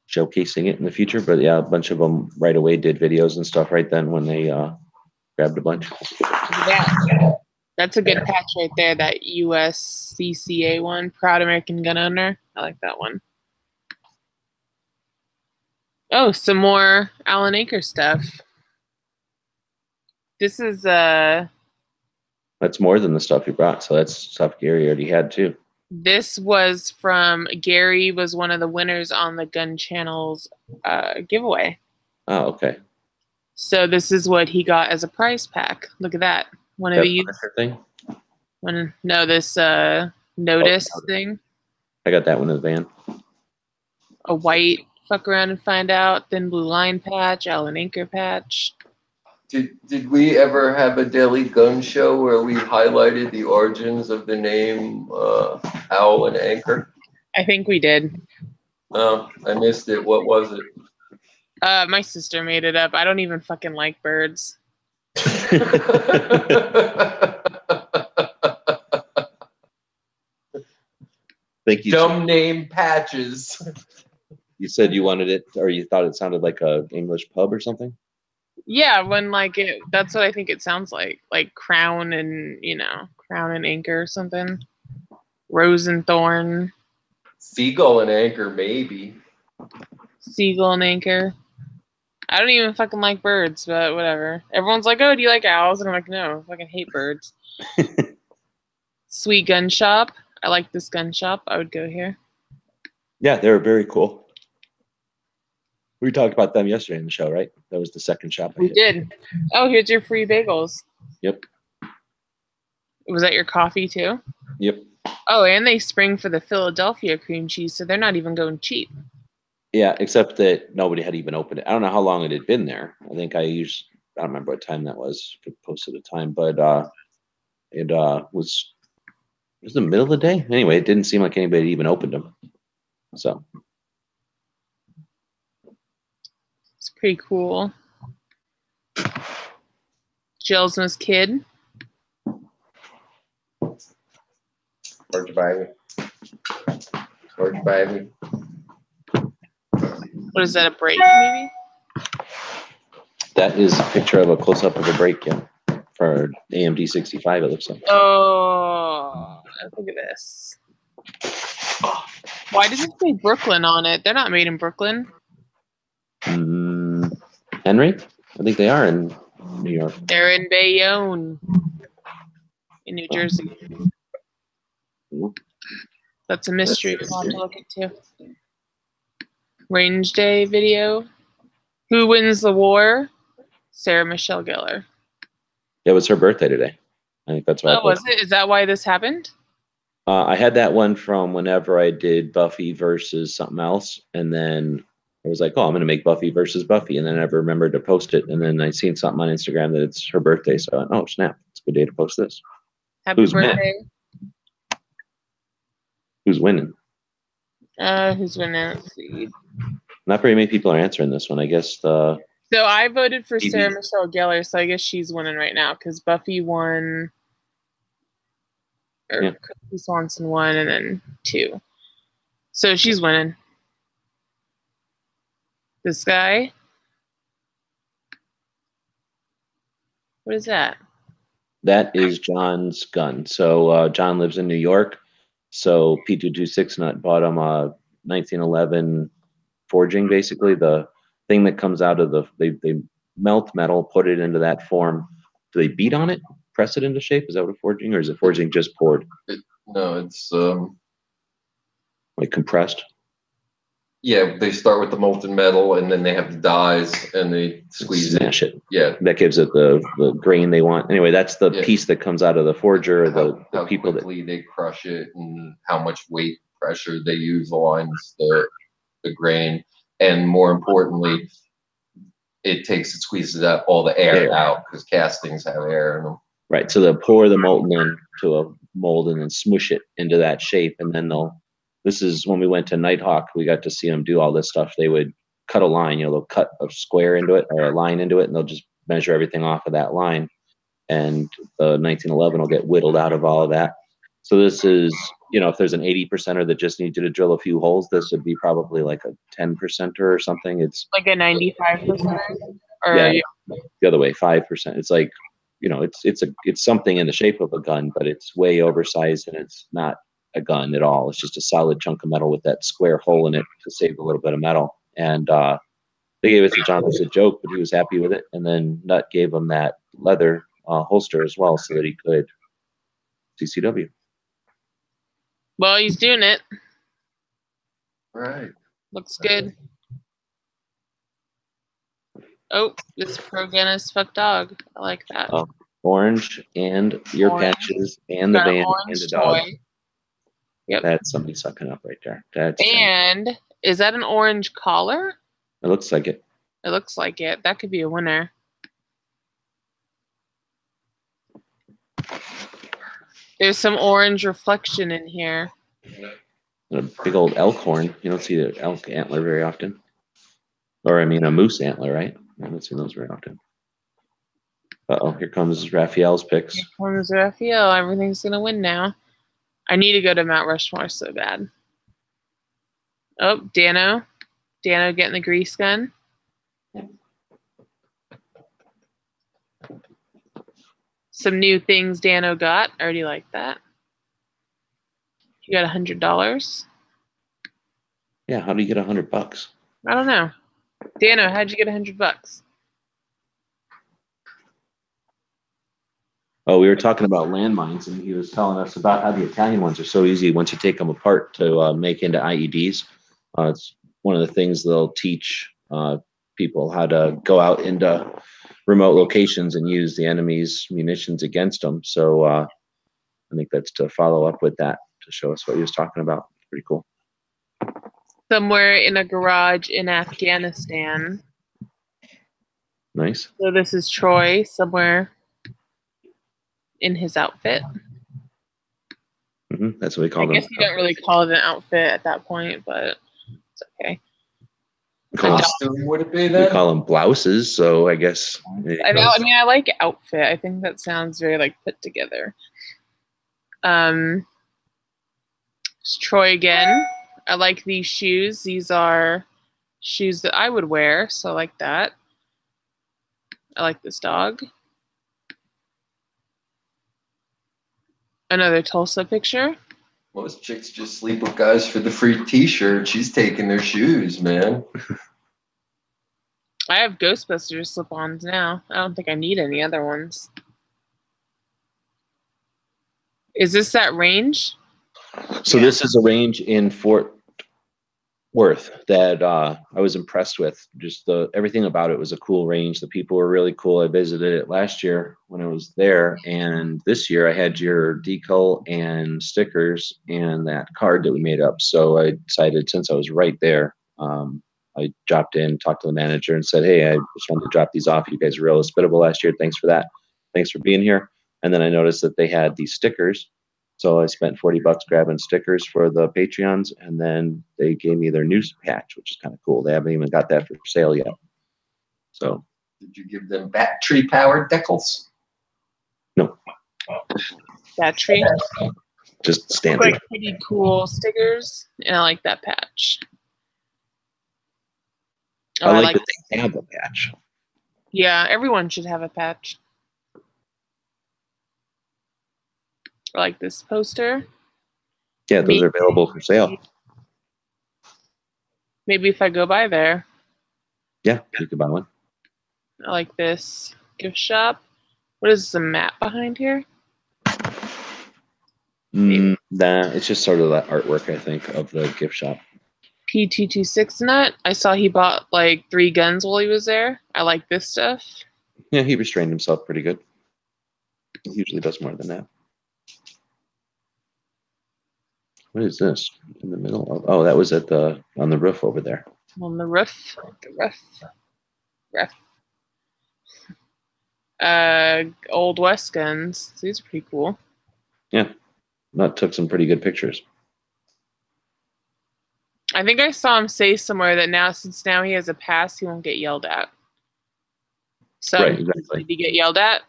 showcasing it in the future. But yeah, a bunch of them right away did videos and stuff right then when they grabbed a bunch. Yeah. That's a good patch right there, that USCCA one, Proud American Gun Owner. I like that one. Oh, some more Alan Acre stuff. This is that's more than the stuff you brought, so that's stuff Gary already had too. This was from Gary, was one of the winners on the Gun Channel's giveaway. Oh, okay. So this is what he got as a prize pack. Look at that. One of these. Thing? This notice thing. I got that one in the van. A white fuck around and find out, thin blue line patch, Alan Anchor patch. Did we ever have a daily gun show where we highlighted the origins of the name Owl and Anchor? I think we did. Oh, I missed it. What was it? My sister made it up. I don't even fucking like birds. think you Dumb name Patches. You said you wanted it, or you thought it sounded like a English pub or something? Yeah, when like that's what I think it sounds like Crown and Crown and Anchor or something. Rose and Thorn. Seagull and Anchor, maybe. Seagull and Anchor. I don't even fucking like birds, but whatever. Everyone's like, "Oh, do you like owls?" And I'm like, "No, I fucking hate birds." Sweet Gun Shop. I like this gun shop. I would go here. Yeah, they were very cool. We talked about them yesterday in the show, right? That was the second shop I We hit. did. Oh, here's your free bagels. Yep. Was that your coffee too? Yep. Oh, and they spring for the Philadelphia cream cheese, so they're not even going cheap. Yeah, except that nobody had even opened it. I don't know how long it had been there. I think I don't remember what time that was. Could post at a time, but it was the middle of the day. Anyway, it didn't seem like anybody had even opened them. So It's pretty cool. Jill's Kid. George Bailey. George Bailey. What is that, a break maybe? that is a picture of a close-up of a break, yeah, for AMD 65, it looks like. Oh, look at this. Why does it say Brooklyn on it? They're not made in Brooklyn. Henry? I think they are in New York. They're in Bayonne, in New Jersey. That's a mystery. We'll have to look into. Range Day video. Who wins the war? Sarah Michelle Gellar. It was her birthday today. I think that's why. Oh, was it? Is that why this happened? I had that one from whenever I did Buffy versus something else, and then I was like, "Oh, I'm going to make Buffy versus Buffy," and then I never remembered to post it. And then I seen something on Instagram that it's her birthday, so I went, "Oh snap! It's a good day to post this." Happy birthday! Who's winning? Who's winning? Let's see. Not very many people are answering this one. I guess So I voted for TV. Sarah Michelle Gellar, so I guess she's winning right now because Buffy won, or Christy Swanson won, and then 2. So she's winning. This guy. What is that? that is John's gun. So John lives in New York. So P226 Nut bought him a 1911 forging, basically the thing that comes out of they melt metal, put it into that form. Do they beat on it, press it into shape? Is that what a forging, or is it forging just poured? No, it's Like compressed? yeah, they start with the molten metal and then they have the dies and they squeeze Smash it. Yeah. That gives it the grain they want. Anyway, that's the piece that comes out of the forger, or the how people quickly they crush it and how much weight pressure they use aligns the grain. And more importantly, it squeezes out all the air out because castings have air in them. Right. So they'll pour the molten into a mold and then smush it into that shape. And then this is when we went to Nighthawk, we got to see them do all this stuff. They would cut a line, they'll cut a square into it or a line into it, and they'll just measure everything off of that line. And the 1911 will get whittled out of all of that. So this is, if there's an 80%er that just needs you to drill a few holes, this would be probably like a 10%er or something. It's like a 95%, or the other way, 5%. It's like, it's something in the shape of a gun, but it's way oversized and it's not a gun at all. It's just a solid chunk of metal with that square hole in it to save a little bit of metal. And they gave it to John as a joke, but he was happy with it. And then Nut gave him that leather holster as well, so that he could CCW. Well, he's doing it. Right. Looks good. Oh, this Progenus fuck dog. I like that. Oh, orange and ear patches and the got an band orange and the dog. toy. Yep. That's somebody sucking up right there. And is that an orange collar? It looks like it. It looks like it. That could be a winner. There's some orange reflection in here. And a big old elk horn. You don't see the elk antler very often. Or, I mean, a moose antler, right? I haven't seen those very often. Uh-oh, here comes Raphael's picks. Here comes Raphael. Everything's going to win now. I need to go to Mount Rushmore so bad. Oh, Dano. Dano getting the grease gun. Some new things Dano got. I already like that. You got $100. Yeah, how do you get $100? I don't know. Dano, how'd you get $100? Oh, we were talking about landmines, and he was telling us about how the Italian ones are so easy once you take them apart to make into IEDs. It's one of the things they'll teach people how to go out into remote locations and use the enemy's munitions against them. So I think that's to follow up with that to show us what he was talking about. Pretty cool. Somewhere in a garage in Afghanistan. Nice. So this is Troy somewhere in his outfit. That's what we call them. I guess you don't really call it an outfit at that point, but it's okay. Costume would it be We then? call them blouses, so I guess. I mean, I like outfit. I think that sounds very like put together. It's Troy again. I like these shoes. These are shoes that I would wear, so I like that. I like this dog. Another Tulsa picture. Most chicks just sleep with guys for the free t-shirt. She's taking their shoes, man. I have Ghostbusters slip-ons now. I don't think I need any other ones. Is this that range? So this is a range in Fort Worth that I was impressed with. Just everything about it was a cool range. The people were really cool. I visited it last year when I was there, and this year I had your decal and stickers and that card that we made up. So I decided, since I was right there, I dropped in, talked to the manager, and said, "Hey, I just wanted to drop these off. You guys were real hospitable last year. Thanks for that. Thanks for being here." And then I noticed that they had these stickers. So I spent $40 grabbing stickers for the Patreons, and then they gave me their news patch, which is kind of cool. They haven't even got that for sale yet. So, did you give them battery-powered decals? No. Battery. Just standard. Like pretty cool stickers, and I like that patch. I like that they have a patch. Yeah, everyone should have a patch. I like this poster. Yeah, those are available for sale. Maybe if I go by there. Yeah, you could buy one. I like this gift shop. What is the map behind here? It's just sort of that artwork, I think, of the gift shop. P226 nut. I saw he bought like 3 guns while he was there. I like this stuff. Yeah, he restrained himself pretty good. He usually does more than that. What is this in the middle of? Oh, that was on the roof over there. On the roof. Old West guns. These are pretty cool. Yeah, that took some pretty good pictures. I think I saw him say somewhere that since now he has a pass, he won't get yelled at. So right, exactly. Did he get yelled at?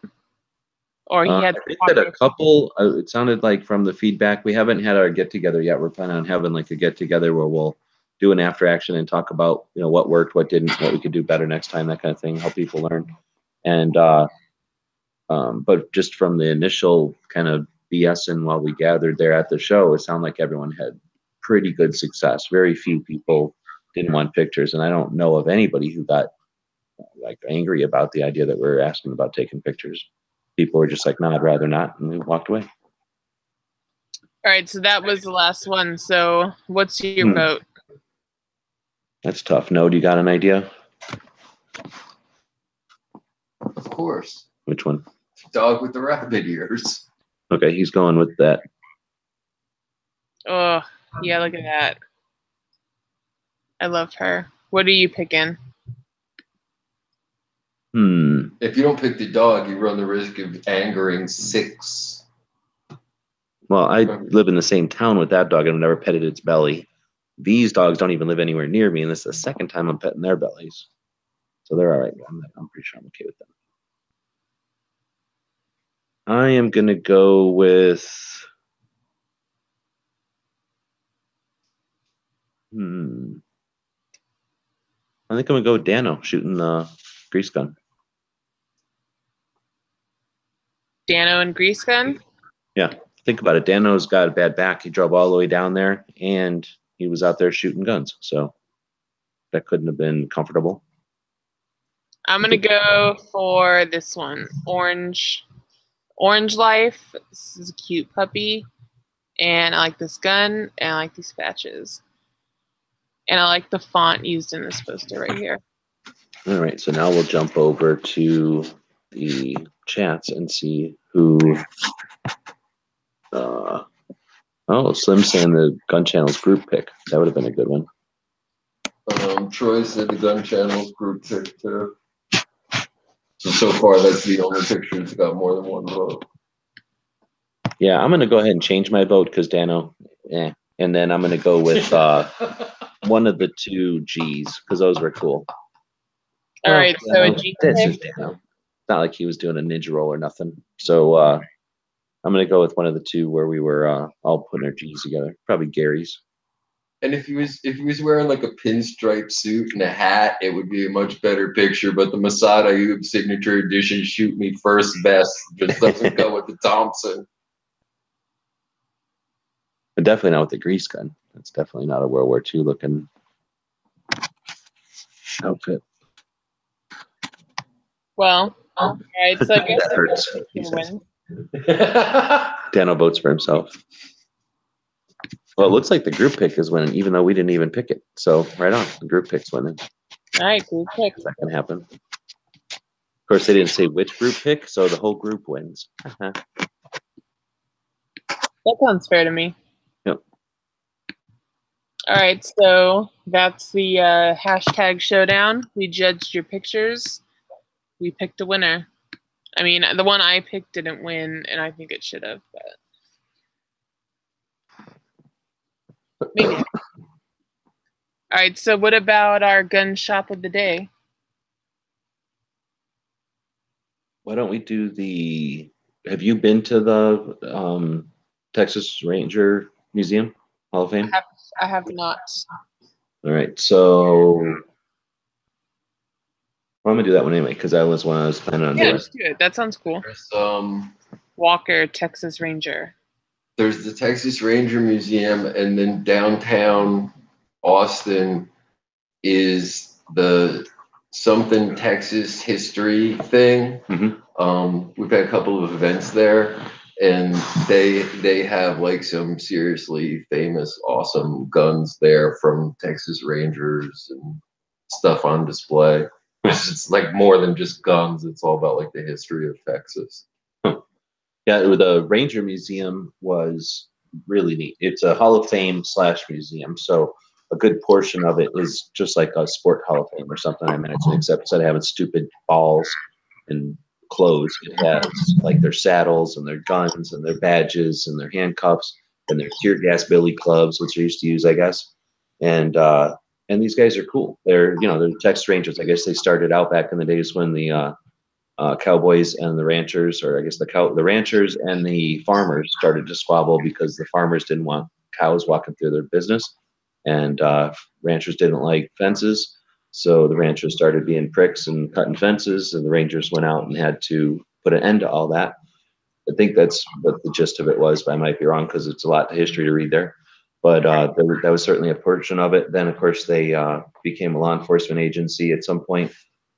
Or he had? I think that a couple. It sounded like from the feedback, we haven't had our get together yet. We're planning on having like a get together where we'll do an after action and talk about what worked, what didn't, what we could do better next time, that kind of thing, help people learn. And but just from the initial kind of BSing while we gathered there at the show, it sounded like everyone had pretty good success. Very few people didn't want pictures, and I don't know of anybody who got like angry about the idea that we're asking about taking pictures. People were just like, "No, I'd rather not," and we walked away. All right, so that was the last one. So what's your vote? That's tough. No, do you got an idea? Of course. Which one? Dog with the rabbit ears. Okay, he's going with that. Oh, yeah, look at that. I love her. What are you picking? If you don't pick the dog, you run the risk of angering 6. Well, I live in the same town with that dog, and I've never petted its belly. These dogs don't even live anywhere near me, and this is the second time I'm petting their bellies. So they're all right. I'm pretty sure I'm okay with them. I am going to go with I think I'm gonna go with Dano shooting the grease gun. Dano and grease gun? Yeah, think about it. Dano's got a bad back. He drove all the way down there, and he was out there shooting guns. So that couldn't have been comfortable. I'm gonna go for this one, Orange Life. This is a cute puppy, and I like this gun, and I like these patches, and I like the font used in this poster right here. All right, so now we'll jump over to the chats and see who. Oh, Slim saying the Gun Channel's group pick. That would have been a good one. Troy said the Gun Channel's group pick too. So far, that's the only picture that's got more than one vote. Yeah, I'm gonna go ahead and change my vote because Dano, and then I'm gonna go with one of the two G's because those were cool. All right, so a G that's pick. just Dano. It's not like he was doing a ninja roll or nothing. So I'm gonna go with one of the two where we were all putting our G's together. Probably Gary's. And if he was wearing like a pinstripe suit and a hat, it would be a much better picture. But the Masada Ayub signature edition "Shoot Me First" vest just doesn't go with the Thompson. But definitely not with the grease gun. That's definitely not a World War II looking outfit. Well, all right, so I guess That hurts. win. Dano votes for himself. Well, it looks like the group pick is winning, even though we didn't even pick it. So right on, the group pick's winning. All right, group pick. That can happen. Of course, they didn't say which group pick, so the whole group wins. That sounds fair to me. Yep. All right, so that's the hashtag showdown. We judged your pictures. We picked a winner. I mean, the one I picked didn't win, and I think it should have, but maybe. All right, so what about our gun shop of the day? Why don't we do the? Have you been to the Texas Ranger Museum Hall of Fame? I have not. All right, so I'm gonna do that one anyway because that was one I was planning on Yeah, doing. let's do it. That sounds cool. There's Walker, Texas Ranger. There's the Texas Ranger Museum, and then downtown Austin is the something Texas history thing. We've had a couple of events there, and they have like some seriously famous, awesome guns there from Texas Rangers and stuff on display. It's like more than just guns. It's all about like the history of Texas. Yeah, the Ranger Museum was really neat. It's a Hall of Fame / museum, so a good portion of it is just like a sport Hall of Fame or something, I imagine, except instead of having stupid balls and clothes, it has like their saddles and their guns and their badges and their handcuffs and their tear gas billy clubs, which they used to use, I guess. And these guys are cool. They're they're Texas Rangers. I guess they started out back in the days when the cowboys and the ranchers, or I guess the ranchers and the farmers started to squabble because the farmers didn't want cows walking through their business, and ranchers didn't like fences. So the ranchers started being pricks and cutting fences, and the rangers went out and had to put an end to all that. I think that's what the gist of it was, but I might be wrong because it's a lot of history to read there. But that was certainly a portion of it. Then, of course, they became a law enforcement agency at some point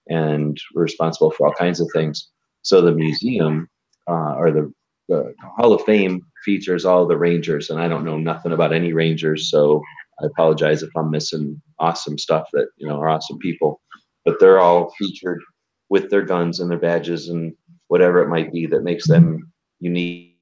and were responsible for all kinds of things. So the museum or the Hall of Fame features all the Rangers, and I don't know nothing about any Rangers, so I apologize if I'm missing awesome stuff that are awesome people. But they're all featured with their guns and their badges and whatever it might be that makes them unique.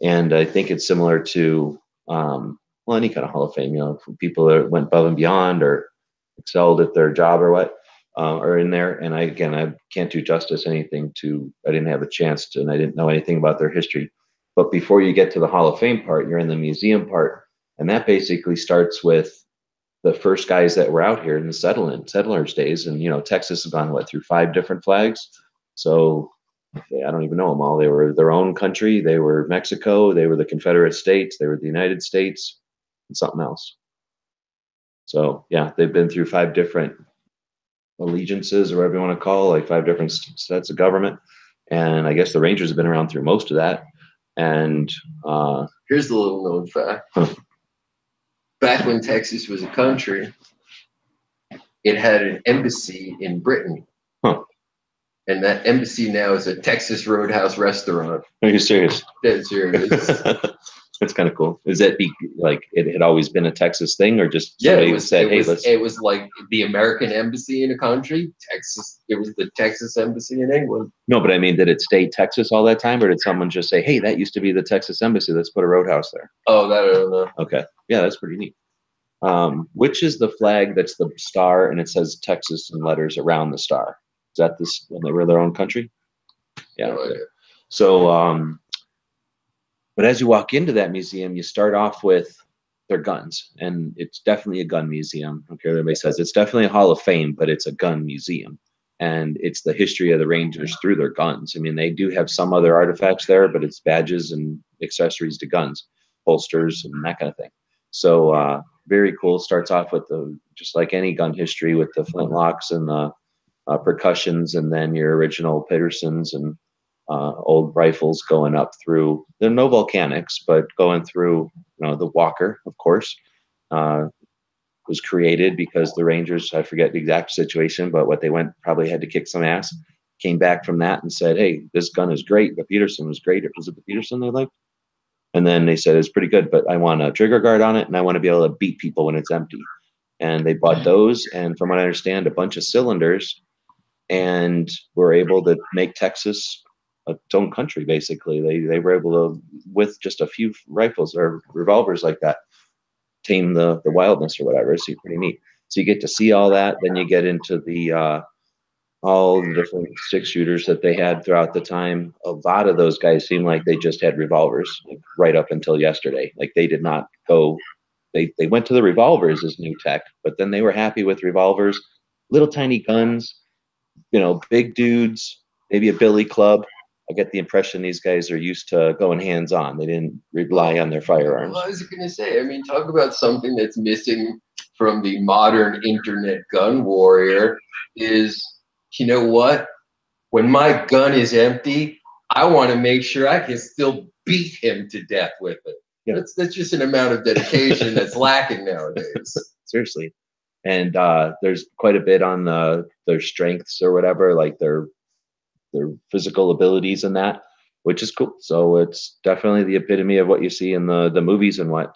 And I think it's similar to any kind of Hall of Fame, people that went above and beyond or excelled at their job or what. Are in there, and I can't do justice anything to. I didn't have a chance to, and I didn't know anything about their history. But before you get to the Hall of Fame part, you're in the museum part, and that basically starts with the first guys that were out here in the settlers days. And Texas has gone through 5 different flags. So I don't even know them all. They were their own country. They were Mexico. They were the Confederate States. They were the United States, and something else. So yeah, they've been through 5 different allegiances, or whatever you want to call, like 5 different sets of government. And I guess the Rangers have been around through most of that. And Here's the little known fact. Back when Texas was a country, it had an embassy in Britain. Huh. And that embassy now is a Texas Roadhouse restaurant. Are you serious? Dead serious. That's kind of cool. Is that like it had always been a Texas thing, or just Yeah, somebody it was, said, it, hey, was, let's. it was like the American embassy in a country, Texas. It was the Texas embassy in England. No, but I mean, did it stay Texas all that time, or did someone just say, hey, that used to be the Texas embassy, let's put a roadhouse there? Oh, that I don't know. Okay. Yeah, that's pretty neat. Which is the flag that's the star and it says Texas in letters around the star? Is that this when they were their own country? Yeah. No idea. So, but as you walk into that museum, you start off with their guns, and it's definitely a gun museum. I don't care what anybody says. It's definitely a Hall of Fame, but it's a gun museum. And it's the history of the Rangers through their guns. I mean, they do have some other artifacts there, but it's badges and accessories to guns, holsters, and that kind of thing. So very cool. Starts off with just like any gun history, with the flintlocks and the percussions, and then your original Petersons and old rifles going up through. They're no volcanics, but going through, the Walker, of course, was created because the Rangers, I forget the exact situation, but what they probably had to kick some ass, came back from that and said, hey, this gun is great. The Peterson was great. Was it the Peterson they liked? And then they said, it's pretty good, but I want a trigger guard on it, and I want to be able to beat people when it's empty. And they bought those, and from what I understand, a bunch of cylinders, and were able to make Texas its own country, basically. They were able to, with just a few rifles or revolvers like that, tame the wildness or whatever. So pretty neat. So you get to see all that. Then you get into the all the different 6-shooters that they had throughout the time. A lot of those guys seem like they just had revolvers, like, right up until yesterday. Like they did not go. They went to the revolvers as new tech, but then they were happy with revolvers, little tiny guns, big dudes, maybe a billy club. I get the impression these guys are used to going hands-on. They didn't rely on their firearms. Well, I was going to say, I mean, talk about something that's missing from the modern internet gun warrior is, you know what? When my gun is empty, I want to make sure I can still beat him to death with it. Yeah. That's just an amount of dedication that's lacking nowadays. Seriously. And there's quite a bit on their strengths or whatever, like their physical abilities and that, which is cool. So it's definitely the epitome of what you see in the movies and what.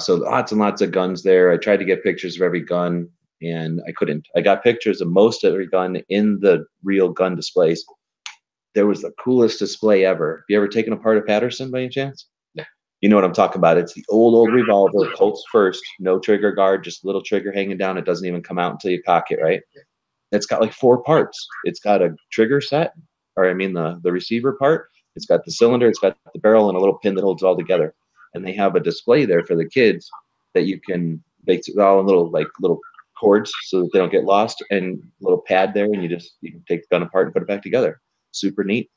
So lots and lots of guns there. I tried to get pictures of every gun, and I couldn't. I got pictures of most every gun in the real gun displays. There was the coolest display ever. Have you ever taken apart a Patterson by any chance? No. You know what I'm talking about. It's the old revolver, Colts first, no trigger guard, just a little trigger hanging down. It doesn't even come out until you cock it, right? It's got like 4 parts. It's got a trigger set, or I mean the receiver part. It's got the cylinder, it's got the barrel, and a little pin that holds it all together. And they have a display there for the kids that you can make all in little cords so that they don't get lost, and a little pad there, and you can take the gun apart and put it back together. Super neat.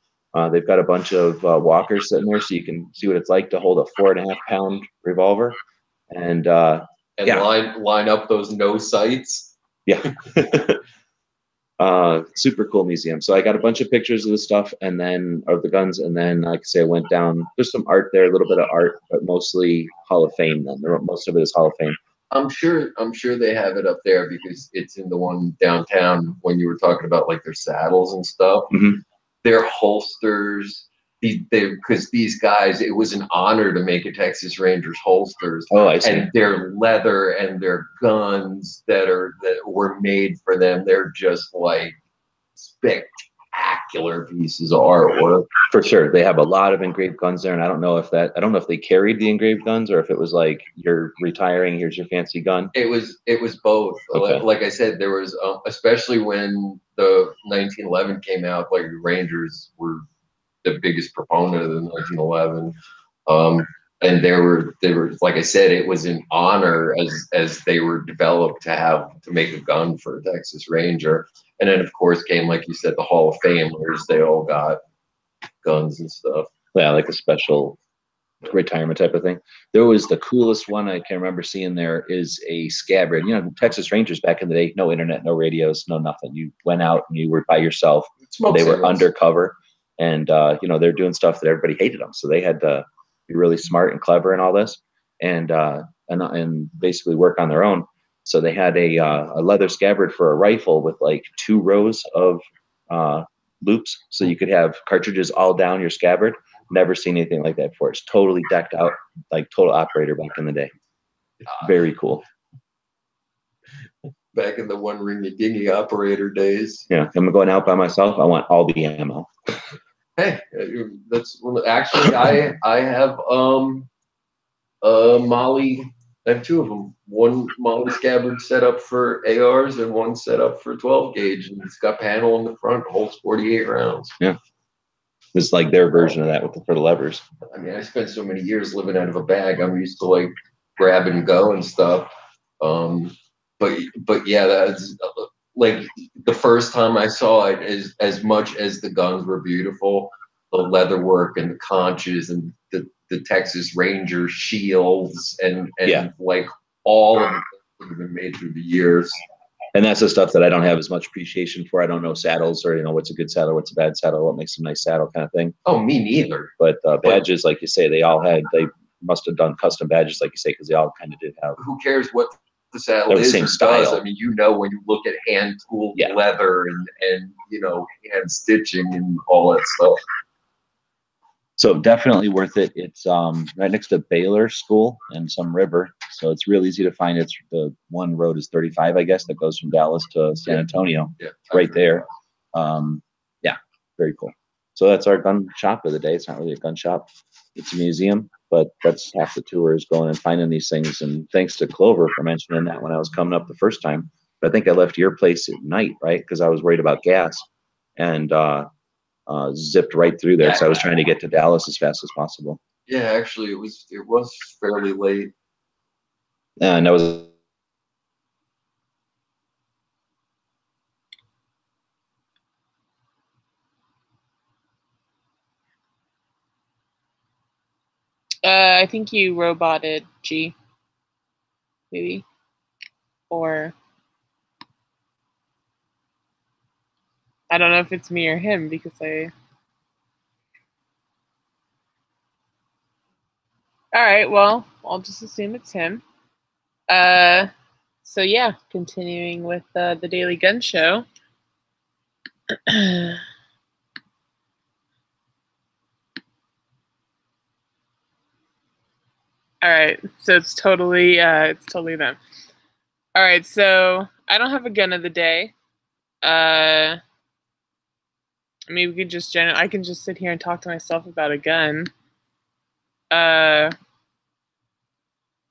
They've got a bunch of walkers sitting there, so you can see what it's like to hold a 4.5-pound revolver, and line up those no sights. Yeah. Super cool museum. So I got a bunch of pictures of the stuff, and then of the guns, and then like I say, I went down. There's some art there, a little bit of art, but mostly Hall of Fame. Then most of it is Hall of Fame. I'm sure they have it up there because it's in the one downtown when you were talking about like their saddles and stuff, their holsters. Because these guys, it was an honor to make a Texas Rangers holsters. Oh, I see. And their leather and their guns that were made for them, they're just like spectacular pieces of artwork. For sure, they have a lot of engraved guns there, and I don't know if they carried the engraved guns, or if it was like, you're retiring, here's your fancy gun. It was both. Okay. Like I said, there was especially when the 1911 came out, like Rangers were the biggest proponent of the 1911, and they were like I said, it was an honor as they were developed to make a gun for a Texas Ranger. And then of course came, like you said, the Hall of Famers. They all got guns and stuff. Yeah, like a special retirement type of thing. There was the coolest one I can remember seeing there is a scabbard. You know, Texas Rangers back in the day, no internet, no radios, no nothing. You went out and you were by yourself. They were undercover, and you know, they're doing stuff that everybody hated them. So they had to be really smart and clever and all this, and basically work on their own. So they had a leather scabbard for a rifle with like 2 rows of loops, so you could have cartridges all down your scabbard. Never seen anything like that before. It's totally decked out, like total operator back in the day. Very cool. Back in the one ring-a-dingy operator days. Yeah, I'm going out by myself. I want all the ammo. Hey, that's actually I have Molly. I have 2 of them. One Molly scabbard set up for ARs and one set up for 12 gauge, and it's got panel in the front, holds 48 rounds. Yeah. It's like their version of that for the levers. I mean, I spent so many years living out of a bag. I'm used to like grab and go and stuff. But yeah, that's like the first time I saw it. As much as the guns were beautiful, the leather work and the conches and the Texas Ranger shields and like all of the things that have been made through the years. And that's the stuff that I don't have as much appreciation for. I don't know saddles or, you know, what's a good saddle, what's a bad saddle, what makes a nice saddle kind of thing. Oh, me neither. But badges, like you say, they must have done custom badges, like you say, because they all kind of did have. Who cares what the saddle is? Same style. Does? I mean, you know, when you look at hand tooled leather and you know, hand stitching and all that stuff. So definitely worth it. It's right next to Baylor School and some river, so it's real easy to find. It's the one road is 35, I guess, that goes from Dallas to San Antonio. Yeah, right there. Yeah, very cool. So that's our gun shop of the day. It's not really a gun shop; it's a museum, but that's half the tour is going and finding these things. And thanks to Clover for mentioning that when I was coming up the first time. But I think I left your place at night, right? Because I was worried about gas, and zipped right through there. So I was trying to get to Dallas as fast as possible. Yeah, actually, it was fairly late. And I was. I think you roboted G. Maybe. Or I don't know if it's me or him because All right, well, I'll just assume it's him. So yeah, continuing with the Daily Gun Show. All right, so it's totally them. All right, so I don't have a gun of the day. I mean, we could just I can just sit here and talk to myself about a gun.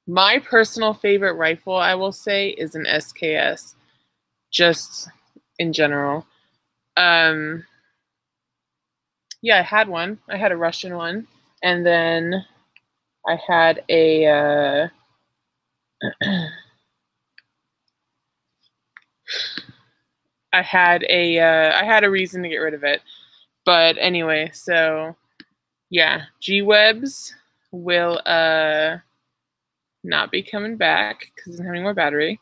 My personal favorite rifle, I will say, is an SKS, just in general. Yeah, I had one. I had a Russian one, and then I had a I had a reason to get rid of it. But anyway, so yeah, G-Webs will not be coming back because it doesn't have any more battery.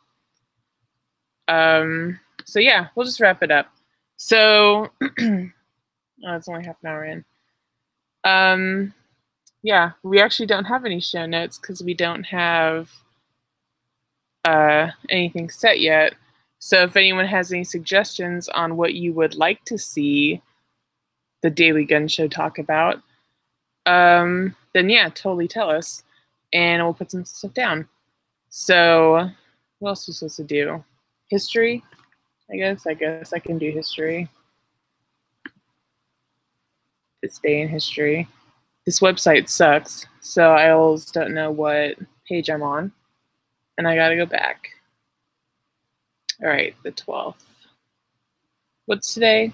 So yeah, we'll just wrap it up. So it's only half an hour in. Yeah, we actually don't have any show notes because we don't have anything set yet. So if anyone has any suggestions on what you would like to see the Daily Gun Show talk about, then yeah, totally tell us, and we'll put some stuff down. So what else are we supposed to do? History? I guess I can do history. This day in history. This website sucks, so I always don't know what page I'm on, and I gotta go back. All right, the 12th. What's today?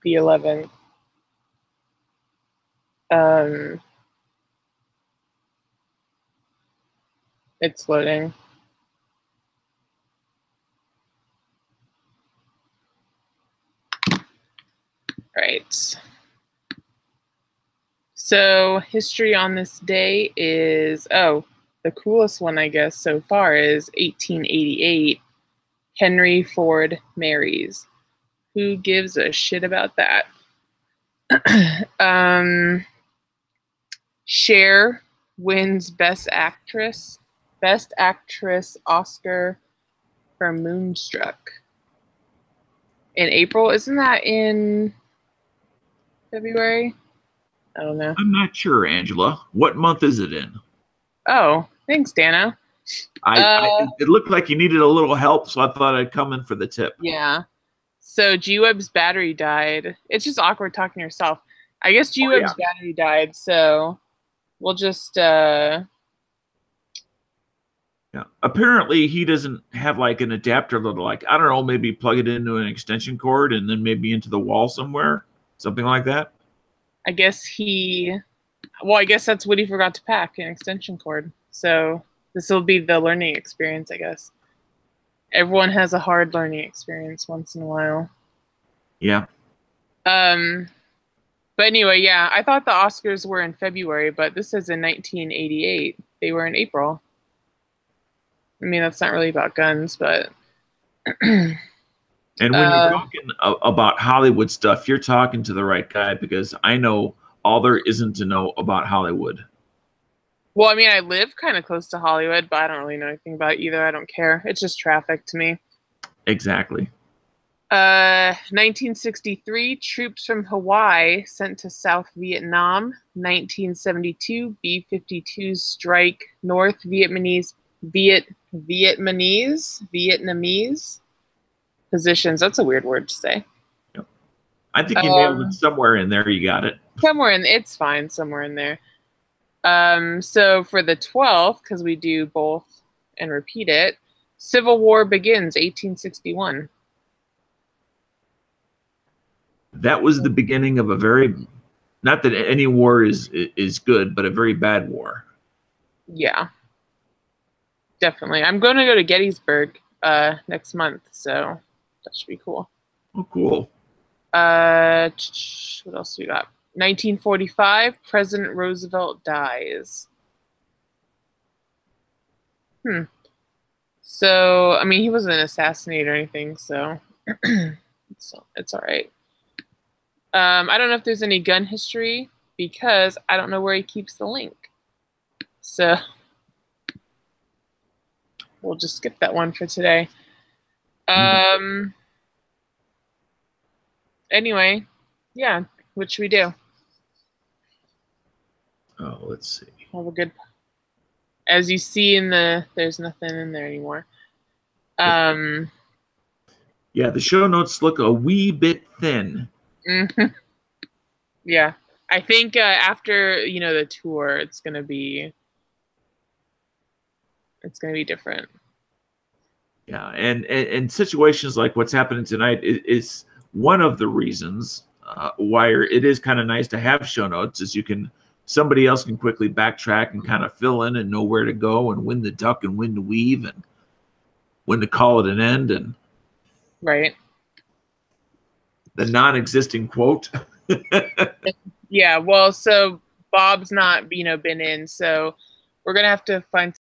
The 11th. It's loading. Right. So history on this day is, oh, the coolest one, I guess, so far is 1888. Henry Ford marries. Who gives a shit about that? Cher wins Best Actress Oscar for Moonstruck in April. Isn't that in February? I don't know. I'm not sure, Angela. What month is it in? Oh, thanks, Dana. It looked like you needed a little help, so I thought I'd come in for the tip. Yeah. So G-Web's battery died. It's just awkward talking to yourself. I guess G-Web's battery died, so we'll just Yeah. Apparently he doesn't have like an adapter that'll, like, I don't know, maybe plug it into an extension cord and then maybe into the wall somewhere. Something like that. I guess I guess that's what he forgot to pack, an extension cord. So this will be the learning experience, I guess. Everyone has a hard learning experience once in a while. Yeah. But anyway, yeah, I thought the Oscars were in February, but this is in 1988. They were in April. I mean, that's not really about guns, but... And when you're talking about Hollywood stuff, you're talking to the right guy, because I know all there isn't to know about Hollywood. Well, I mean, I live kind of close to Hollywood, but I don't really know anything about it either. I don't care. It's just traffic to me. Exactly. 1963, troops from Hawaii sent to South Vietnam. 1972, B-52s strike North Vietnamese positions. That's a weird word to say. Yep. I think you nailed it somewhere in there. You got it. It's fine, somewhere in there. So for the 12th, because we do both and repeat it, Civil War begins, 1861. That was the beginning of a very, not that any war is good, but a very bad war. Yeah, definitely. I'm going to go to Gettysburg next month, so that should be cool. Oh, cool. What else we got? 1945, President Roosevelt dies. So, I mean, he wasn't assassinated or anything, so it's all right. I don't know if there's any gun history because I don't know where he keeps the link. So we'll just skip that one for today. Anyway, yeah, what should we do? Oh, let's see. Have a good. As you see there's nothing in there anymore. Yeah, the show notes look a wee bit thin. Yeah, I think after the tour, it's gonna be different. Yeah, and situations like what's happening tonight is one of the reasons why it is kind of nice to have show notes, is somebody else can quickly backtrack and kind of fill in and know where to go and when to duck and when to weave and when to call it an end, and right. The non-existing quote. Yeah, well, so Bob's not been in, so we're gonna have to find